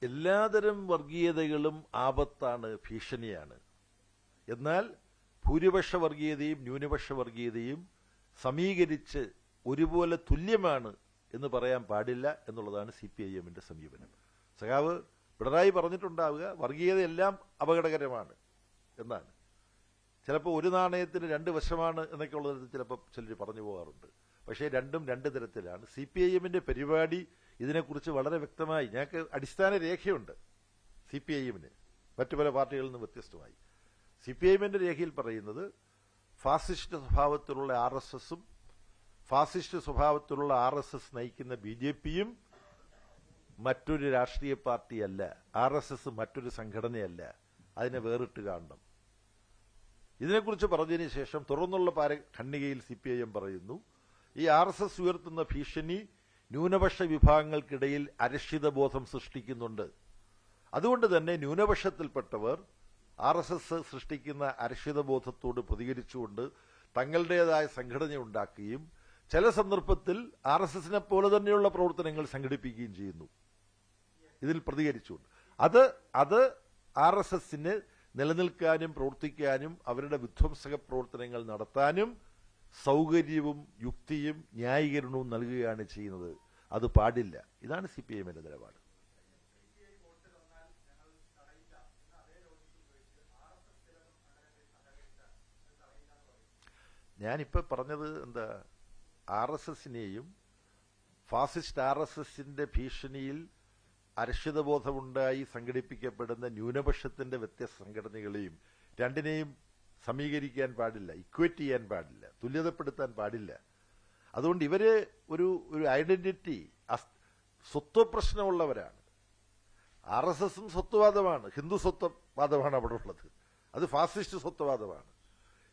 എല്ലാതരം വർഗീയതകളും ആപത്താണ്, ഭീഷണിയാണ്. എന്നാൽ ഭൂരിപക്ഷ വർഗീയതയും ന്യൂനപക്ഷ വർഗീയതയും സമീകരിച്ച് ഒരുപോലെ തുല്യമാണ് എന്ന് പറയാൻ പാടില്ല എന്നുള്ളതാണ് CPIM-ന്റെ സമീപനം. സഖാവ് പിണറായി പറഞ്ഞിട്ടുണ്ടാവുക വർഗീയതയെല്ലാം അപകടകരമാണ് എന്നാണ്. ചിലപ്പോൾ ഒരു നാണയത്തിന് 2 വശമാണ് എന്നൊക്കെ ഉള്ളത് ചിലപ്പോൾ ചിലർ പറഞ്ഞു പോകാറുണ്ട്. പക്ഷേ രണ്ടും 2 തരത്തിലാണ്. CPIM-ന്റെ പരിപാടി ഇതിനെക്കുറിച്ച് വളരെ വ്യക്തമായി, ഞങ്ങൾക്ക് അടിസ്ഥാന രേഖയുണ്ട്. CPIM-ന് മറ്റു പല പാർട്ടികളിൽ നിന്ന് വ്യത്യസ്തമായി CPIM-ന്റെ രേഖയിൽ പറയുന്നത് ഫാസിസ്റ്റ് സ്വഭാവത്തിലുള്ള RSSഉം ഫാസിസ്റ്റ് സ്വഭാവത്തിലുള്ള RSS നയിക്കുന്ന BJP-യും മറ്റൊരു രാഷ്ട്രീയ പാർട്ടിയല്ല, RSS മറ്റൊരു സംഘടനയല്ല. അതിനെ വേറിട്ട് കാണണം. ഇതിനെക്കുറിച്ച് പറഞ്ഞതിന് ശേഷം തുറന്നുള്ള ഖണ്ഡികയിൽ CPIM പറയുന്നു, ഈ RSS ഉയർത്തുന്ന ഭീഷണി ന്യൂനപക്ഷ വിഭാഗങ്ങൾക്കിടയിൽ അരക്ഷിതബോധം സൃഷ്ടിക്കുന്നുണ്ട്. അതുകൊണ്ട് തന്നെ ന്യൂനപക്ഷത്തിൽപ്പെട്ടവർ RSS സൃഷ്ടിക്കുന്ന അരക്ഷിതബോധത്തോട് പ്രതികരിച്ചുകൊണ്ട് തങ്ങളുടേതായ സംഘടന ഉണ്ടാക്കുകയും ചില സന്ദർഭത്തിൽ RSSനെ പോലെ തന്നെയുള്ള പ്രവർത്തനങ്ങൾ സംഘടിപ്പിക്കുകയും ചെയ്യുന്നു. ഇതിൽ പ്രതികരിച്ചുകൊണ്ട് അത് RSSന് നിലനിൽക്കാനും പ്രവർത്തിക്കാനും അവരുടെ വിധ്വംസക പ്രവർത്തനങ്ങൾ നടത്താനും സൗകര്യവും യുക്തിയും ന്യായീകരണവും നൽകുകയാണ് ചെയ്യുന്നത്. അത് പാടില്ല. ഇതാണ് CPIMന്റെ നിലപാട്. ഞാനിപ്പോൾ പറഞ്ഞത് എന്താ, RSSനെയും ഫാസിസ്റ്റ് RSSന്റെ ഭീഷണിയിൽ അരക്ഷിതബോധമുണ്ടായി സംഘടിപ്പിക്കപ്പെടുന്ന ന്യൂനപക്ഷത്തിന്റെ വ്യത്യസ്ത സംഘടനകളെയും രണ്ടിനെയും സമീകരിക്കാൻ പാടില്ല, ഇക്വേറ്റ് ചെയ്യാൻ പാടില്ല, തുല്യതപ്പെടുത്താൻ പാടില്ല. അതുകൊണ്ട് ഇവര് ഒരു ഐഡന്റിറ്റി സ്വത്വ പ്രശ്നമുള്ളവരാണ്. RSSും സ്വത്വവാദമാണ്, ഹിന്ദു സ്വത്വവാദമാണ് അവിടെ ഉള്ളത്. അത് ഫാസിസ്റ്റ് സ്വത്വവാദമാണ്.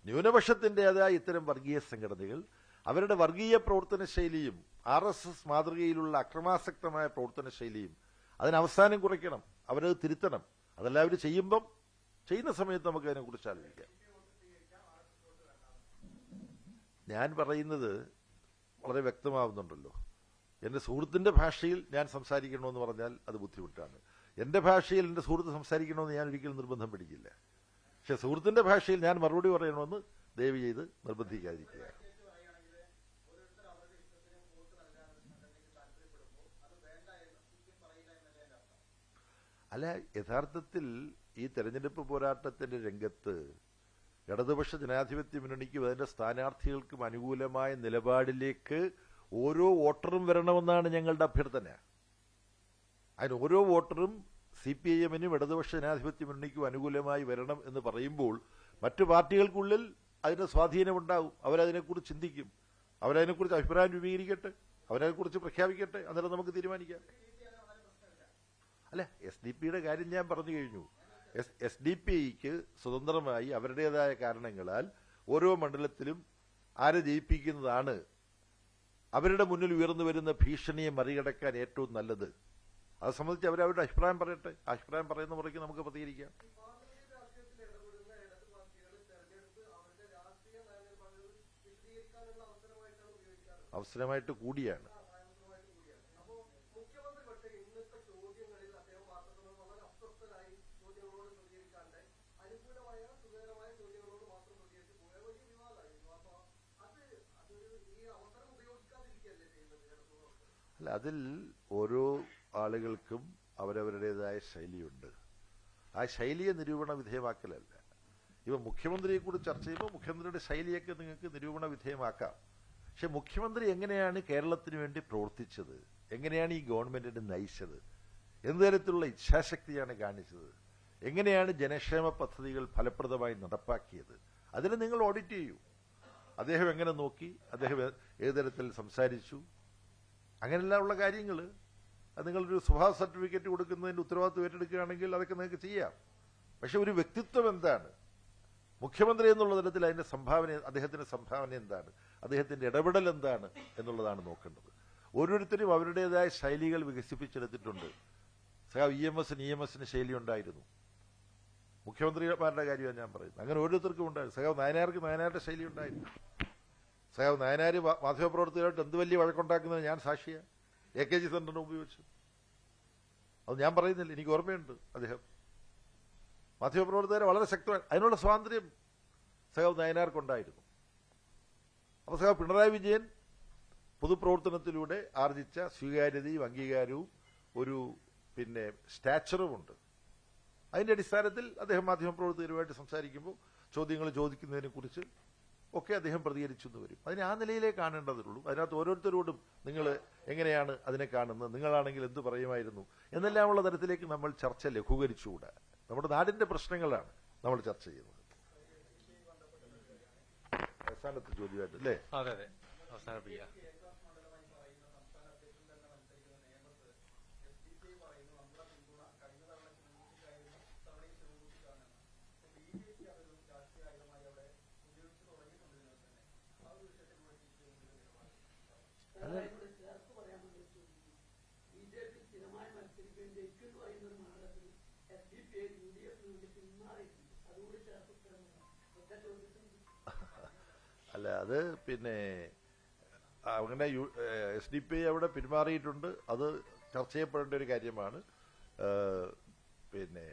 ന്യൂനപക്ഷത്തിൻ്റെതായ ഇത്തരം വർഗീയ സംഘടനകൾ അവരുടെ വർഗീയ പ്രവർത്തന ശൈലിയും RSS മാതൃകയിലുള്ള അക്രമാസക്തമായ പ്രവർത്തന ശൈലിയും അതിന് അവസാനം കുറിക്കണം, അവരത് തിരുത്തണം. അതെല്ലാം അവർ ചെയ്യുന്ന സമയത്ത് നമുക്ക് അതിനെക്കുറിച്ച് ആലോചിക്കാം. ഞാൻ പറയുന്നത് വളരെ വ്യക്തമാവുന്നുണ്ടല്ലോ. എൻ്റെ സുഹൃത്തിൻ്റെ ഭാഷയിൽ ഞാൻ സംസാരിക്കണമെന്ന് പറഞ്ഞാൽ അത് ബുദ്ധിമുട്ടാണ്. എൻ്റെ ഭാഷയിൽ എൻ്റെ സുഹൃത്ത് സംസാരിക്കണമെന്ന് ഞാൻ ഒരിക്കലും നിർബന്ധം പിടിക്കില്ല. പക്ഷെ സുഹൃത്തിൻ്റെ ഭാഷയിൽ ഞാൻ മറുപടി പറയണമെന്ന് ദയവ് ചെയ്ത് നിർബന്ധിക്കാതിരിക്കുക. അല്ല, യഥാർത്ഥത്തിൽ ഈ തെരഞ്ഞെടുപ്പ് പോരാട്ടത്തിന്റെ രംഗത്ത് ഇടതുപക്ഷ ജനാധിപത്യ മുന്നണിക്കും അതിന്റെ സ്ഥാനാർത്ഥികൾക്കും അനുകൂലമായ നിലപാടിലേക്ക് ഓരോ വോട്ടറും വരണമെന്നാണ് ഞങ്ങളുടെ അഭ്യർത്ഥന. അതിന് ഓരോ വോട്ടറും CPIMനും ഇടതുപക്ഷ ജനാധിപത്യ മുന്നണിക്കും അനുകൂലമായി വരണം എന്ന് പറയുമ്പോൾ മറ്റു പാർട്ടികൾക്കുള്ളിൽ അതിന്റെ സ്വാധീനമുണ്ടാകും. അവരതിനെക്കുറിച്ച് ചിന്തിക്കും, അവരതിനെക്കുറിച്ച് അഭിപ്രായം രൂപീകരിക്കട്ടെ, അവരതിനെക്കുറിച്ച് പ്രഖ്യാപിക്കട്ടെ, അന്നേരം നമുക്ക് തീരുമാനിക്കാം. അല്ല, SDP കാര്യം ഞാൻ പറഞ്ഞു കഴിഞ്ഞു. SDP സ്വതന്ത്രമായി അവരുടേതായ കാരണങ്ങളാൽ ഓരോ മണ്ഡലത്തിലും ആരെ ജയിപ്പിക്കുന്നതാണ് അവരുടെ മുന്നിൽ ഉയർന്നു വരുന്ന ഭീഷണിയെ മറികടക്കാൻ ഏറ്റവും നല്ലത്. അത് സംബന്ധിച്ച് അവരവരുടെ അഭിപ്രായം പറയട്ടെ. അഭിപ്രായം പറയുന്ന മുറയ്ക്ക് നമുക്ക് പ്രതികരിക്കാം. അവസരമായിട്ട് കൂടിയാണ്. അല്ല, അതിൽ ഓരോ ആളുകൾക്കും അവരവരുടേതായ ശൈലിയുണ്ട്. ആ ശൈലിയെ നിരൂപണ വിധേയമാക്കലല്ല. ഇവ മുഖ്യമന്ത്രിയെക്കുറിച്ച് ചർച്ച ചെയ്യുമ്പോൾ മുഖ്യമന്ത്രിയുടെ ശൈലിയൊക്കെ നിങ്ങൾക്ക് നിരൂപണ വിധേയമാക്കാം. പക്ഷെ മുഖ്യമന്ത്രി എങ്ങനെയാണ് കേരളത്തിന് വേണ്ടി പ്രവർത്തിച്ചത്, എങ്ങനെയാണ് ഈ ഗവൺമെന്റിനെ നയിച്ചത്, എന്ത് തരത്തിലുള്ള ഇച്ഛാശക്തിയാണ് കാണിച്ചത്, എങ്ങനെയാണ് ജനക്ഷേമ പദ്ധതികൾ ഫലപ്രദമായി നടപ്പാക്കിയത്, അതിനെ നിങ്ങൾ ഓഡിറ്റ് ചെയ്യൂ. അദ്ദേഹം എങ്ങനെ നോക്കി, അദ്ദേഹം ഏത് തരത്തിൽ സംസാരിച്ചു, അങ്ങനെയെല്ലാം ഉള്ള കാര്യങ്ങൾ അത് നിങ്ങളൊരു സ്വഭാവ സർട്ടിഫിക്കറ്റ് കൊടുക്കുന്നതിന്റെ ഉത്തരവാദിത്വം ഏറ്റെടുക്കുകയാണെങ്കിൽ അതൊക്കെ നിങ്ങൾക്ക് ചെയ്യാം. പക്ഷെ ഒരു വ്യക്തിത്വം എന്താണ്, മുഖ്യമന്ത്രി എന്നുള്ള തരത്തിൽ അതിന്റെ സംഭാവന, അദ്ദേഹത്തിന്റെ സംഭാവന എന്താണ്, അദ്ദേഹത്തിന്റെ ഇടപെടൽ എന്താണ് എന്നുള്ളതാണ് നോക്കേണ്ടത്. ഓരോരുത്തരും അവരുടേതായ ശൈലികൾ വികസിപ്പിച്ചെടുത്തിട്ടുണ്ട്. EMSന് ശൈലി ഉണ്ടായിരുന്നു. മുഖ്യമന്ത്രിമാരുടെ കാര്യമാണ് ഞാൻ പറയുന്നത്. അങ്ങനെ ഓരോരുത്തർക്കും ഉണ്ടായിരുന്നു. നായനാരുടെ ശൈലി ഉണ്ടായിരുന്നു. നായനാര് മാധ്യമപ്രവർത്തകരായിട്ട് എന്ത് വലിയ വഴക്കുണ്ടാക്കുന്നത് ഞാൻ സാക്ഷിയാണ്. AKG സെന്ററിനെ ഉപയോഗിച്ച്. അത് ഞാൻ പറയുന്നില്ല, എനിക്ക് ഓർമ്മയുണ്ട്. അദ്ദേഹം മാധ്യമപ്രവർത്തകരെ വളരെ ശക്തമായി, അതിനുള്ള സ്വാതന്ത്ര്യം നായനാർക്കുണ്ടായിരുന്നു. അപ്പോൾ പിണറായി വിജയൻ പൊതുപ്രവർത്തനത്തിലൂടെ ആർജിച്ച സ്വീകാര്യതയും അംഗീകാരവും ഒരു സ്റ്റാച്ചറുമുണ്ട്. അതിന്റെ അടിസ്ഥാനത്തിൽ അദ്ദേഹം മാധ്യമപ്രവർത്തകരുമായിട്ട് സംസാരിക്കുമ്പോൾ ചോദ്യങ്ങൾ ചോദിക്കുന്നതിനെ കുറിച്ച് ഒക്കെ അദ്ദേഹം പ്രതികരിച്ചു എന്ന് വരും. അതിനെ ആ നിലയിലേ കാണേണ്ടതുള്ളൂ. അതിനകത്ത് ഓരോരുത്തരോടും നിങ്ങൾ എങ്ങനെയാണ് അതിനെ കാണുന്നത്, നിങ്ങളാണെങ്കിൽ എന്ത് പറയുമായിരുന്നു എന്നെല്ലാമുള്ള തരത്തിലേക്ക് നമ്മൾ ചർച്ച ലഘൂകരിച്ചുകൂടാ. നമ്മുടെ നാടിന്റെ പ്രശ്നങ്ങളാണ് നമ്മൾ ചർച്ച ചെയ്യുന്നത്. അവസാനത്തെ ചോദ്യമായിട്ട് അല്ലേ? അതെ, അവസാനിപ്പിക്കാം. അല്ല, അത് പിന്നെ അങ്ങനെ SDP അവിടെ പിന്മാറിയിട്ടുണ്ട്. അത് ചർച്ച ചെയ്യപ്പെടേണ്ട ഒരു കാര്യമാണ്. പിന്നെ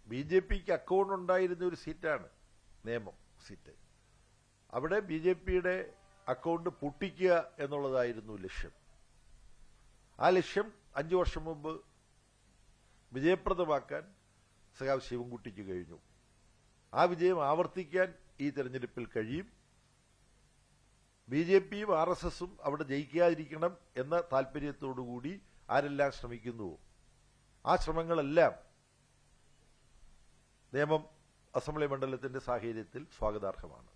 BJPക്ക് അക്കൗണ്ട് ഉണ്ടായിരുന്ന ഒരു സീറ്റാണ് നേമം സീറ്റ്. അവിടെ BJPയുടെ അക്കൗണ്ട് പൊട്ടിക്കുക എന്നുള്ളതായിരുന്നു ലക്ഷ്യം. ആ ലക്ഷ്യം 5 വർഷം മുമ്പ് വിജയപ്രദമാക്കാൻ സഖാവ് ശിവൻകുട്ടിക്ക് കഴിഞ്ഞു. ആ വിജയം ആവർത്തിക്കാൻ ഈ തെരഞ്ഞെടുപ്പിൽ കഴിയും. BJPയും RSSും അവിടെ ജയിക്കാതിരിക്കണം എന്ന താല്പര്യത്തോടുകൂടി ആരെല്ലാം ശ്രമിക്കുന്നുവോ ആ ശ്രമങ്ങളെല്ലാം നേമം അസംബ്ലി മണ്ഡലത്തിന്റെ സാഹചര്യത്തിൽ സ്വാഗതാർഹമാണ്.